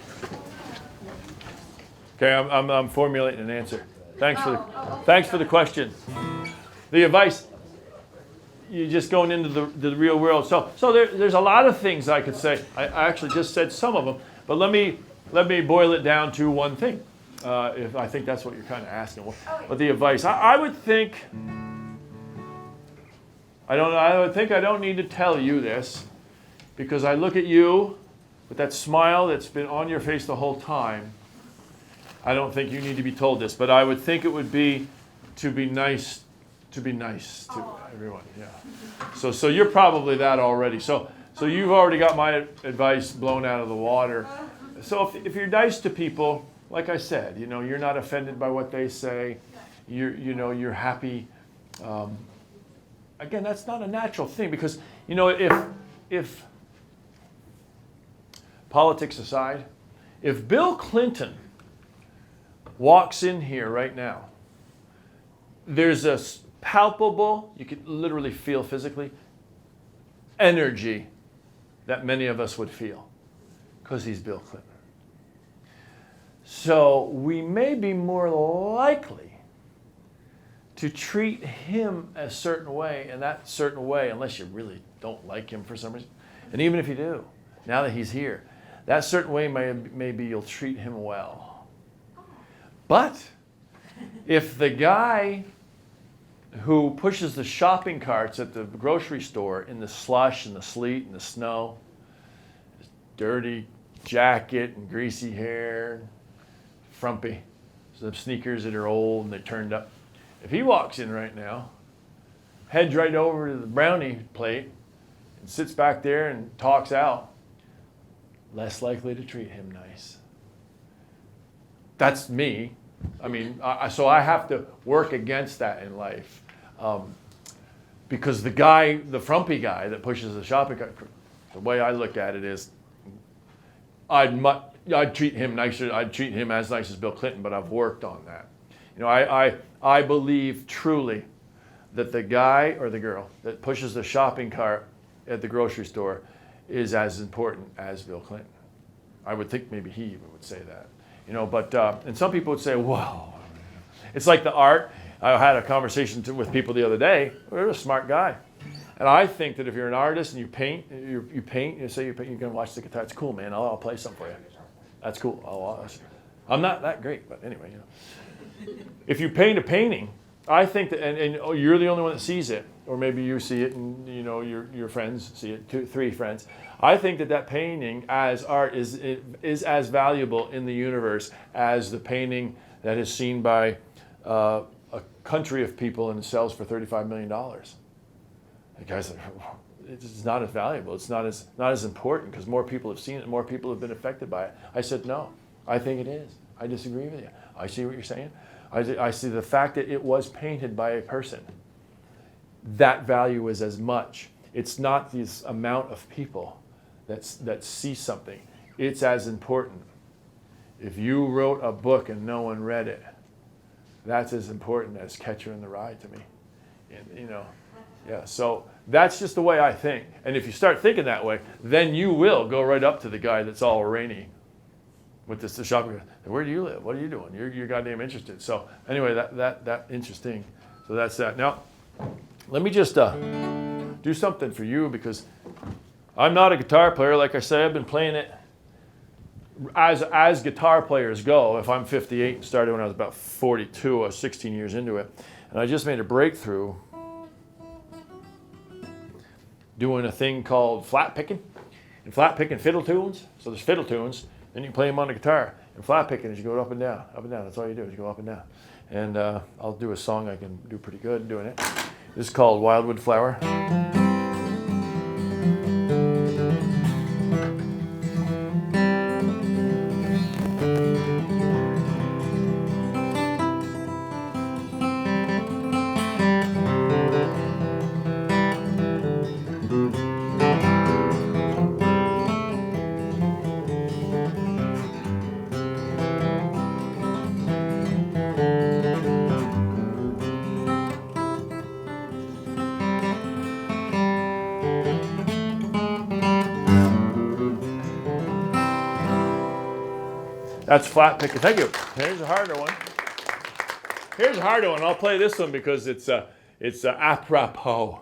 Okay, I'm formulating an answer. Thanks for the question. The advice, you're just going into the real world. So there's a lot of things I could say. I actually just said some of them, but let me boil it down to one thing. If I think that's what you're kind of asking. But the advice, I would think, I don't need to tell you this, because I look at you with that smile that's been on your face the whole time. I don't think you need to be told this, but I would think it would be to be nice to everyone. Yeah. So you're probably that already. So you've already got my advice blown out of the water. So if you're nice to people, like I said, you're not offended by what they say. You're happy. Again, that's not a natural thing, because if politics aside, if Bill Clinton walks in here right now, there's a palpable, you could literally feel physically, energy that many of us would feel, because he's Bill Clinton. So we may be more likely to treat him a certain way, and that certain way, unless you really don't like him for some reason, and even if you do, now that he's here, that certain way maybe you'll treat him well. But if the guy who pushes the shopping carts at the grocery store in the slush and the sleet and the snow, his dirty jacket and greasy hair, frumpy, some sneakers that are old and they're turned up, if he walks in right now, heads right over to the brownie plate and sits back there and talks out, less likely to treat him nice. That's me. I mean, so I have to work against that in life. Because the frumpy guy that pushes the shopping cart, the way I look at it is, I'd treat him nicer. I'd treat him as nice as Bill Clinton, but I've worked on that. You know, I believe truly that the guy or the girl that pushes the shopping cart at the grocery store is as important as Bill Clinton. I would think maybe he even would say that. You know, but and some people would say, "Whoa!" It's like the art. I had a conversation with people the other day. You're a smart guy, and I think that if you're an artist and you paint, you paint. You say you paint, you're gonna watch the guitar. It's cool, man. I'll play some for you. That's cool. I'm not that great, but anyway, you know. If you paint a painting, I think that, and you're the only one that sees it, or maybe you see it, and you know your friends see it, 2, 3 friends. I think that painting as art is as valuable in the universe as the painting that is seen by a country of people and sells for $35 million. The guy's like, it's not as valuable. It's not as important because more people have seen it, more people have been affected by it. I said, no, I think it is. I disagree with you. I see what you're saying. I see the fact that it was painted by a person. That value is as much. It's not this amount of people that see something. It's as important. If you wrote a book and no one read it, that's as important as Catcher in the Rye to me. And, you know, yeah. So that's just the way I think. And if you start thinking that way, then you will go right up to the guy that's all rainy with the shopping. Where do you live? What are you doing? You're goddamn interested. So anyway, that interesting. So that's that. Now, let me just do something for you because I'm not a guitar player. Like I say, I've been playing it as guitar players go. If I'm 58 and started when I was about 42, I was 16 years into it. And I just made a breakthrough doing a thing called flat picking. And flat picking fiddle tunes. So there's fiddle tunes, then you play them on the guitar. And flat picking is you go up and down, up and down. That's all you do is you go up and down. And I'll do a song I can do pretty good doing it. This is called Wildwood Flower. That's flat picking. Thank you. Here's a harder one. Here's a harder one. I'll play this one because it's apropos.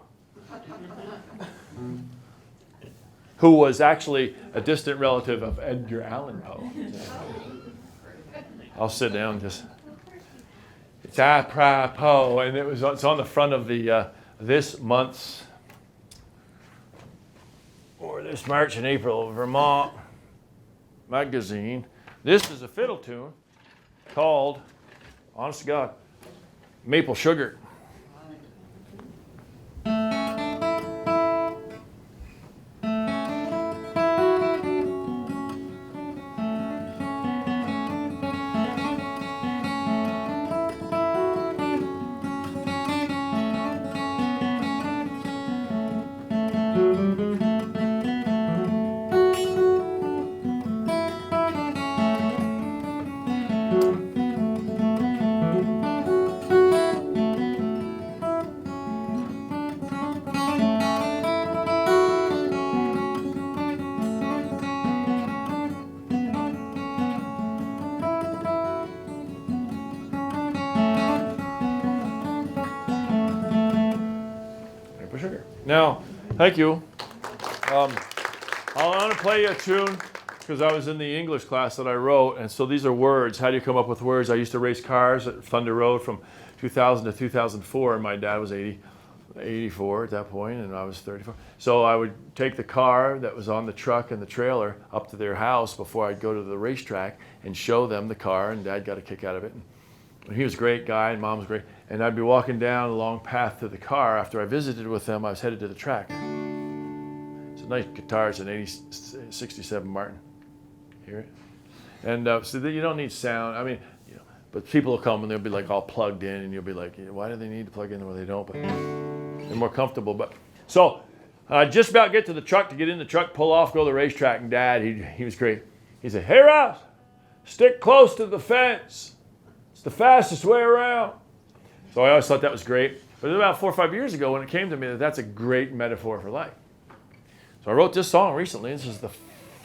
Who was actually a distant relative of Edgar Allan Poe. I'll sit down just. It's apropos, and it's on the front of the this month's or this March and April Vermont magazine. This is a fiddle tune called, honest to God, Maple Sugar. Now, thank you. I want to play you a tune because I was in the English class that I wrote, and so these are words. How do you come up with words? I used to race cars at Thunder Road from 2000 to 2004, and my dad was 84 at that point, and I was 34. So I would take the car that was on the truck and the trailer up to their house before I'd go to the racetrack and show them the car, and Dad got a kick out of it. And He was a great guy, and Mom was great. And I'd be walking down a long path to the car. After I visited with them, I was headed to the track. It's a nice guitar. It's an 67 Martin. Hear it? And so you don't need sound. I mean, you know, but people will come and they'll be like all plugged in, and you'll be like, why do they need to plug in when they don't? But they're more comfortable. But so I just about get to the truck, to get in the truck, pull off, go to the racetrack, and Dad, he was great. He said, "Hey, Ross, stick close to the fence. It's the fastest way around." So I always thought that was great. But about 4 or 5 years ago, when it came to me, that's a great metaphor for life. So I wrote this song recently. This is the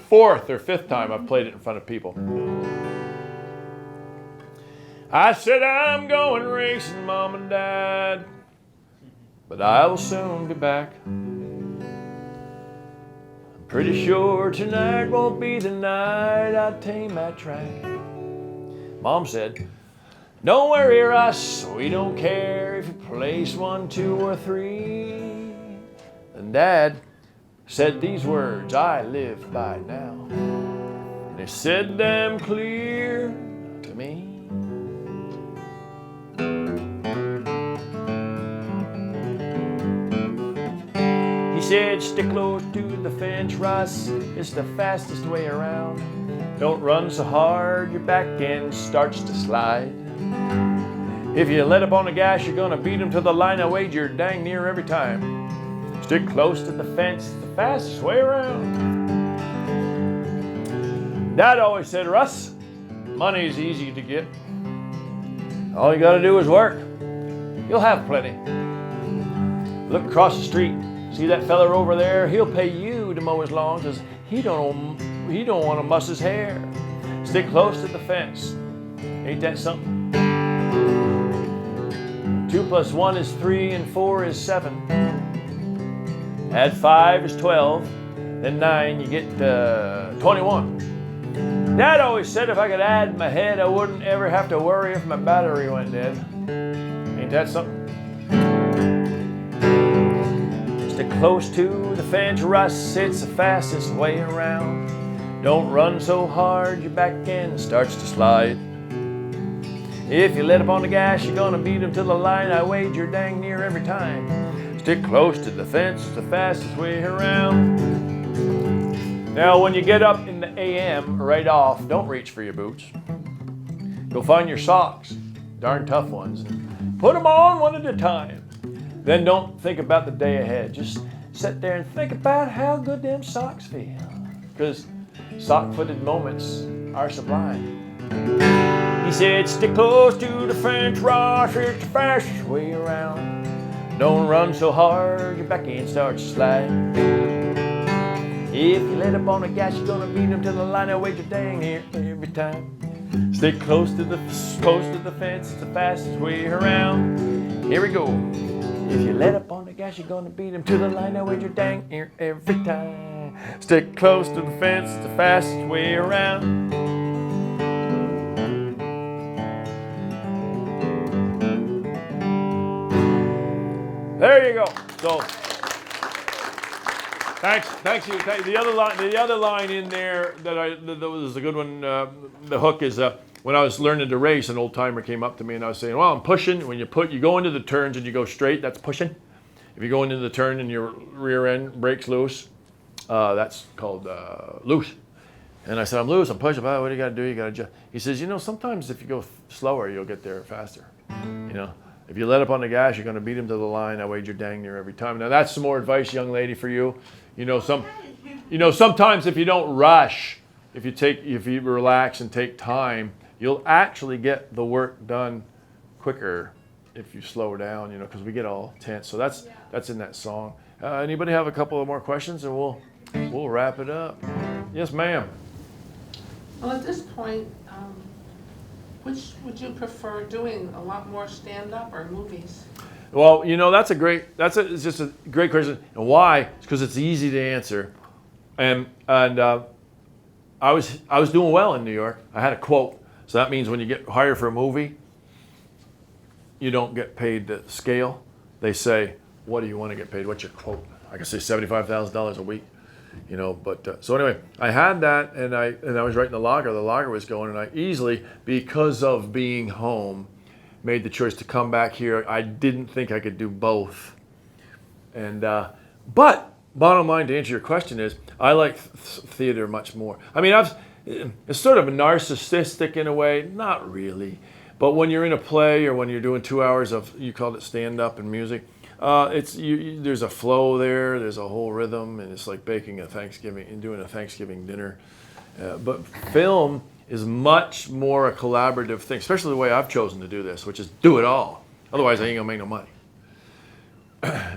4th or 5th time I've played it in front of people. I said, "I'm going racing, Mom and Dad, but I will soon be back. I'm pretty sure tonight won't be the night I tame that track." Mom said, "Don't worry, Russ, we don't care if you place 1, 2, or 3. And Dad said these words I live by now, and he said them clear to me. He said, "Stick close to the fence, Russ, it's the fastest way around. Don't run so hard your back end starts to slide. If you let up on the gas, you're gonna beat him to the line. I wager dang near every time. Stick close to the fence, it's the fastest way around." Dad always said, "Russ, money's easy to get. All you gotta do is work. You'll have plenty. Look across the street. See that fella over there? He'll pay you to mow his lawn because he don't want to muss his hair. Stick close to the fence. Ain't that something? 2 + 1 is 3, and 4 is 7. Add 5 is 12, then 9, you get 21. Dad always said if I could add in my head, I wouldn't ever have to worry if my battery went dead. Ain't that something? Stick close to the fence, Russ, it's the fastest way around. Don't run so hard your back end starts to slide. If you let up on the gas, you're gonna beat him to the line. I wager dang near every time. Stick close to the fence, it's the fastest way around." Now, when you get up in the AM right off, don't reach for your boots. Go find your socks, darn tough ones, and put them on one at a time. Then don't think about the day ahead. Just sit there and think about how good them socks feel. Because sock-footed moments are sublime. He said, "Stick close to the fence, Ross, it's the fastest way around. Don't run so hard, your back end starts to slide. If you let up on the gas, you're gonna beat him to the line. I wager dang here every time. Stick close to the fence, it's the fastest way around." Here we go. If you let up on the gas, you're gonna beat him to the line. I wager dang here every time. Stick close to the fence, it's the fastest way around. There you go. So, thanks you. The other line in there that was a good one. The hook is when I was learning to race, an old timer came up to me and I was saying, "Well, I'm pushing." When you go into the turns and you go straight, that's pushing. If you go into the turn and your rear end breaks loose, that's called loose. And I said, "I'm loose. I'm pushing. What do you got to do? You got to adjust." He says, "Sometimes if you go slower, you'll get there faster. If you let up on the gas, you're going to beat him to the line. I wager dang near every time." Now that's some more advice, young lady, for you. Sometimes if you don't rush, if you relax and take time, you'll actually get the work done quicker if you slow down. Because we get all tense. So that's in that song. Anybody have a couple of more questions, and we'll wrap it up. Yes, ma'am. Well, at this point, which would you prefer doing? A lot more stand-up or movies? Well, it's just a great question. And why? It's because it's easy to answer. And I was doing well in New York. I had a quote. So that means when you get hired for a movie, you don't get paid the scale. They say, "What do you want to get paid? What's your quote?" I can say $75,000 a week. So anyway, I had that, and I was writing the logger. The logger was going, and I easily, because of being home made the choice to come back here. I didn't think I could do both. And but bottom line, to answer your question, is I like theater much more. I mean, it's sort of narcissistic in a way, not really. But when you're in a play or when you're doing 2 hours of, you called it stand-up and music, there's a flow there, there's a whole rhythm, and it's like baking a Thanksgiving and doing a Thanksgiving dinner. But film is much more a collaborative thing, especially the way I've chosen to do this, which is do it all. Otherwise, I ain't gonna make no money.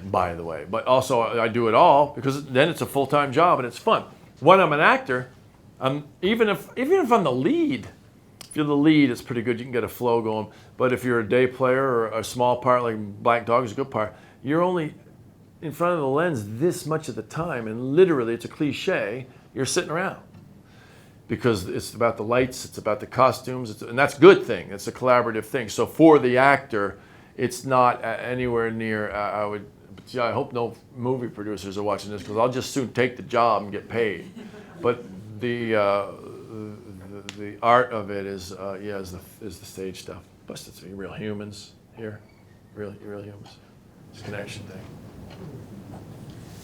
By the way, but also I do it all because then it's a full-time job and it's fun. When I'm an actor, even if I'm the lead, if you're the lead, it's pretty good. You can get a flow going. But if you're a day player or a small part, like Black Dog is a good part, you're only in front of the lens this much of the time, and literally, it's a cliche, you're sitting around. Because it's about the lights, it's about the costumes, and that's a good thing. It's a collaborative thing. So for the actor, it's not anywhere near, I hope no movie producers are watching this, because I'll just soon take the job and get paid. But the art of it is the stage stuff. Plus, it's real humans here, real humans. It's a connection thing.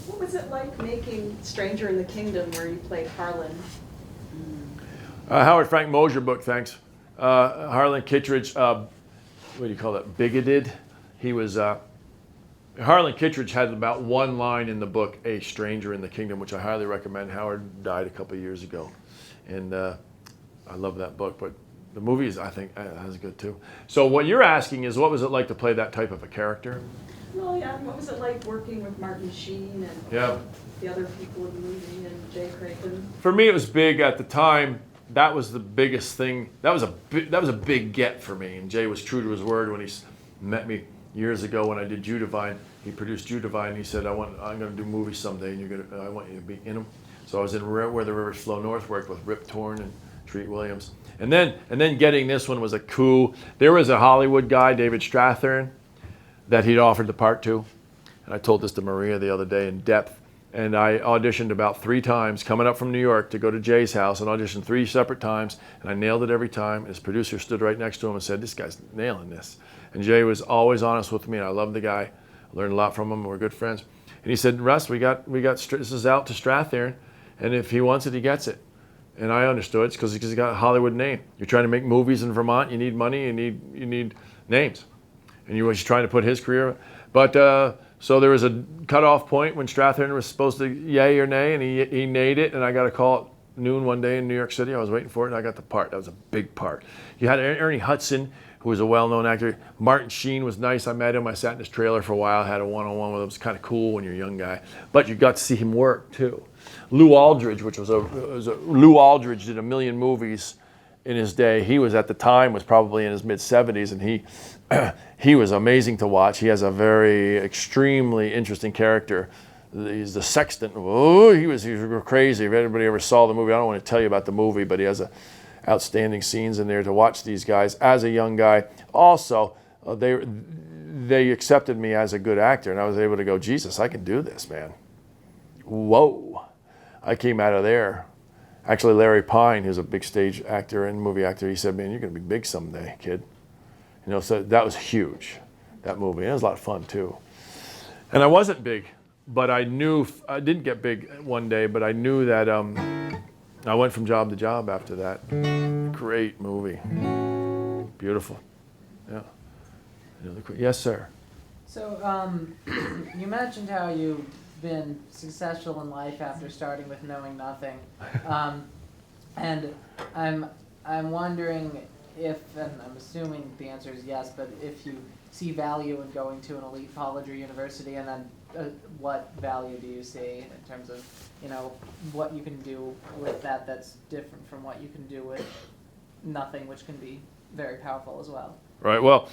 What was it like making Stranger in the Kingdom, where you played Harlan? Howard Frank Mosier book, thanks. Harlan Kittredge, what do you call that? Bigoted. He was. Harlan Kittredge had about one line in the book, "A Stranger in the Kingdom," which I highly recommend. Howard died a couple of years ago, and I love that book. But the movie I think, is good too. So what you're asking is, what was it like to play that type of a character? Well, yeah. What was it like working with Martin Sheen and the other people in the movie and Jay Craven? For me, it was big at the time. That was the biggest thing. That was a big get for me. And Jay was true to his word when he met me years ago when I did Judavine. He produced Judavine. And he said, I'm going to do movies someday, and I want you to be in them. So I was in Where the Rivers Flow North, worked with Rip Torn and Treat Williams. And then getting this one was a coup. There was a Hollywood guy, David Strathairn, that he'd offered the part to. And I told this to Maria the other day in depth. And I auditioned about 3 times, coming up from New York to go to Jay's house, and auditioned 3 separate times, and I nailed it every time. His producer stood right next to him and said, "This guy's nailing this." And Jay was always honest with me, and I love the guy. I learned a lot from him. We're good friends. And he said, "Russ, we got this is out to Strathairn, and if he wants it, he gets it." And I understood it's because he's got a Hollywood name. You're trying to make movies in Vermont. You need money. You need names, and he was trying to put his career. But so there was a cutoff point when Strathairn was supposed to yay or nay, and he nayed it, and I got a call at noon one day in New York City. I was waiting for it, and I got the part. That was a big part. You had Ernie Hudson, who was a well-known actor. Martin Sheen was nice. I met him. I sat in his trailer for a while. I had a one-on-one with him. It was kind of cool when you're a young guy. But you got to see him work, too. Lou Aldridge, Lou Aldridge did 1 million movies in his day. He was, at the time, was probably in his mid-70s, and he was amazing to watch. He has a very extremely interesting character. He's the sexton. Oh, he was crazy. If anybody ever saw the movie, I don't want to tell you about the movie, but he has outstanding scenes in there to watch these guys as a young guy. Also, they accepted me as a good actor, and I was able to go, Jesus, I can do this, man. Whoa. I came out of there. Actually, Larry Pine, who's a big stage actor and movie actor, he said, "Man, you're going to be big someday, kid." You know, so that was huge, that movie. And it was a lot of fun, too. And I wasn't big, but I knew, I didn't get big one day, but I knew that I went from job to job after that. Great movie. Beautiful. Yeah. Yes, sir. So, you mentioned how you've been successful in life after starting with knowing nothing. And I'm wondering if, and I'm assuming the answer is yes, but if you see value in going to an elite college or university, and then what value do you see in terms of, you know, what you can do with that that's different from what you can do with nothing, which can be very powerful as well? Right, well,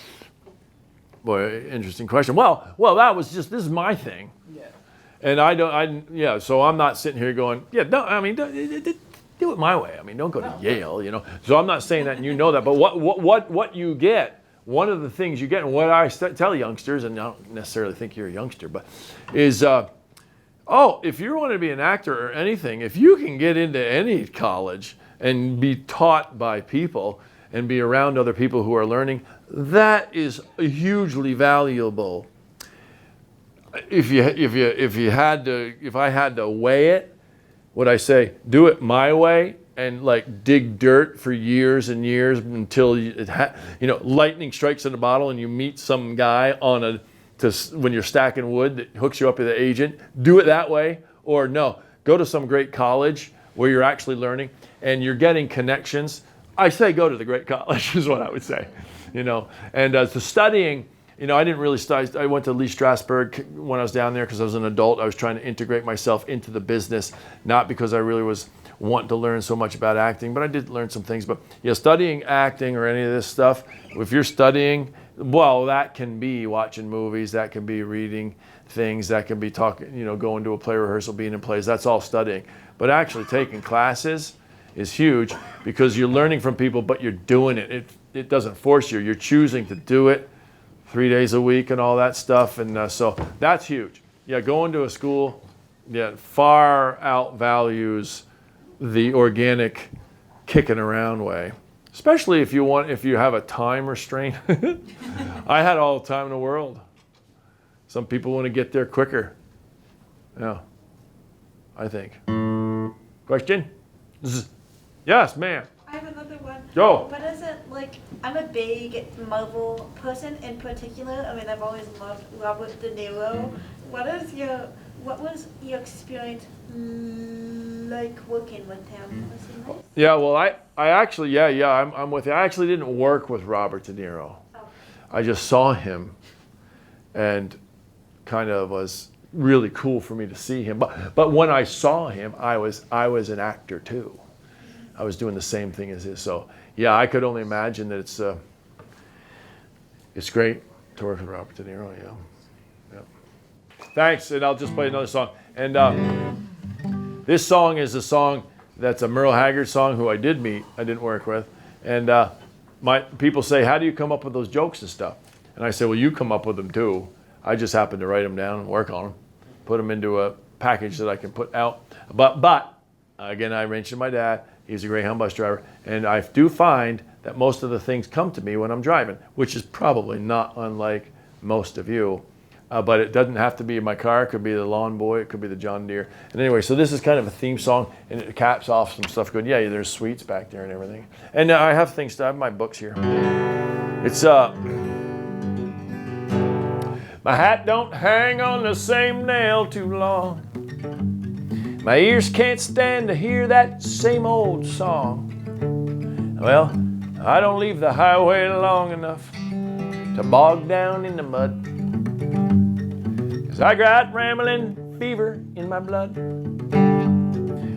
boy, interesting question. Well, that was just, this is my thing. Yeah. And so I'm not sitting here going, do it my way. I mean, don't go to Yale, you know. So I'm not saying that, and you know that. But what you get, one of the things you get, and what I tell youngsters, and I don't necessarily think you're a youngster, but is, if you want to be an actor or anything, if you can get into any college and be taught by people and be around other people who are learning, that is hugely valuable. If I had to weigh it, would I say do it my way and like dig dirt for years and years until lightning strikes in a bottle and you meet some guy when you're stacking wood that hooks you up with an agent? Do it that way, or no, go to some great college where you're actually learning and you're getting connections. I say go to the great college is what I would say, And as to studying, I didn't really study. I went to Lee Strasberg when I was down there because I was an adult. I was trying to integrate myself into the business, not because I really was wanting to learn so much about acting, but I did learn some things. But studying acting or any of this stuff, if you're studying, well, that can be watching movies, that can be reading things, that can be talking, going to a play rehearsal, being in plays, that's all studying. But actually taking classes is huge because you're learning from people, but you're doing it. It doesn't force you. You're choosing to do it 3 days a week and all that stuff. And so that's huge. Going to a school, far outvalues the organic kicking around way. Especially if you have a time restraint. I had all the time in the world. Some people want to get there quicker. Yeah, I think. Question? Yes, ma'am. I have another one. Go. What is it like? I'm a big Marvel person in particular. I mean, I've always loved Robert De Niro. What was your experience like working with him? Was he nice? Yeah, well, I actually, I'm with you. I actually didn't work with Robert De Niro. Oh. I just saw him, and kind of was really cool for me to see him. But when I saw him, I was an actor too. I was doing the same thing as his. So yeah, I could only imagine that it's great to work with Robert De Niro. Yeah. Thanks, and I'll just play another song. And this song is a song that's a Merle Haggard song, who I did meet. I didn't work with. And my people say, how do you come up with those jokes and stuff? And I say, well, you come up with them too. I just happen to write them down and work on them, put them into a package that I can put out. But again, I mentioned my dad. He's a Greyhound bus driver. And I do find that most of the things come to me when I'm driving, which is probably not unlike most of you. But it doesn't have to be my car. It could be the Lawn Boy. It could be the John Deere. And anyway, so this is kind of a theme song, and it caps off some stuff good. Yeah, there's sweets back there and everything. And I have things. I have my books here. It's my hat don't hang on the same nail too long. My ears can't stand to hear that same old song. Well, I don't leave the highway long enough to bog down in the mud. 'Cause I got rambling fever in my blood.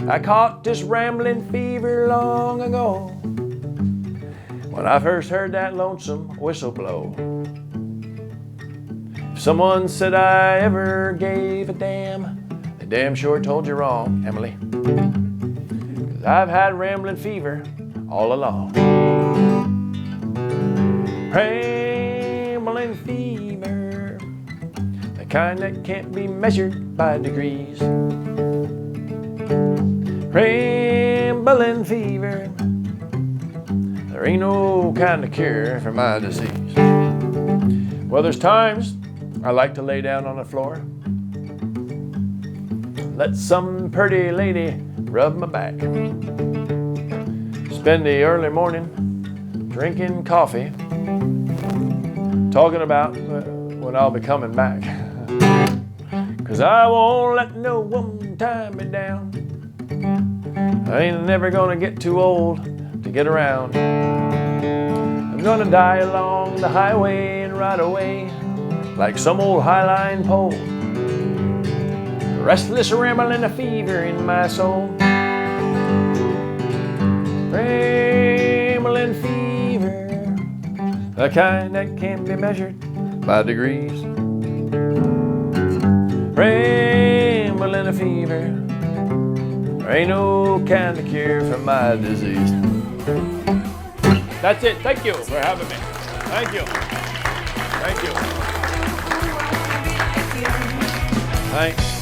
I caught this rambling fever long ago when I first heard that lonesome whistle blow. If someone said I ever gave a damn, they damn sure told you wrong, Emily. 'Cause I've had rambling fever all along. Rambling fever, the kind that can't be measured by degrees. Rambling fever, there ain't no kind of cure for my disease. Well, there's times I like to lay down on the floor, let some pretty lady rub my back. Spend the early morning drinking coffee, talking about when I'll be coming back. 'Cause I won't let no woman tie me down. I ain't never gonna get too old to get around. I'm gonna die along the highway and ride away like some old highline pole. Restless rambling a fever in my soul. Rambling fever, the kind that can't be measured by degrees. Rambling a fever, there ain't no kind of cure for my disease. That's it. Thank you for having me. Thank you. Thank you. Thanks.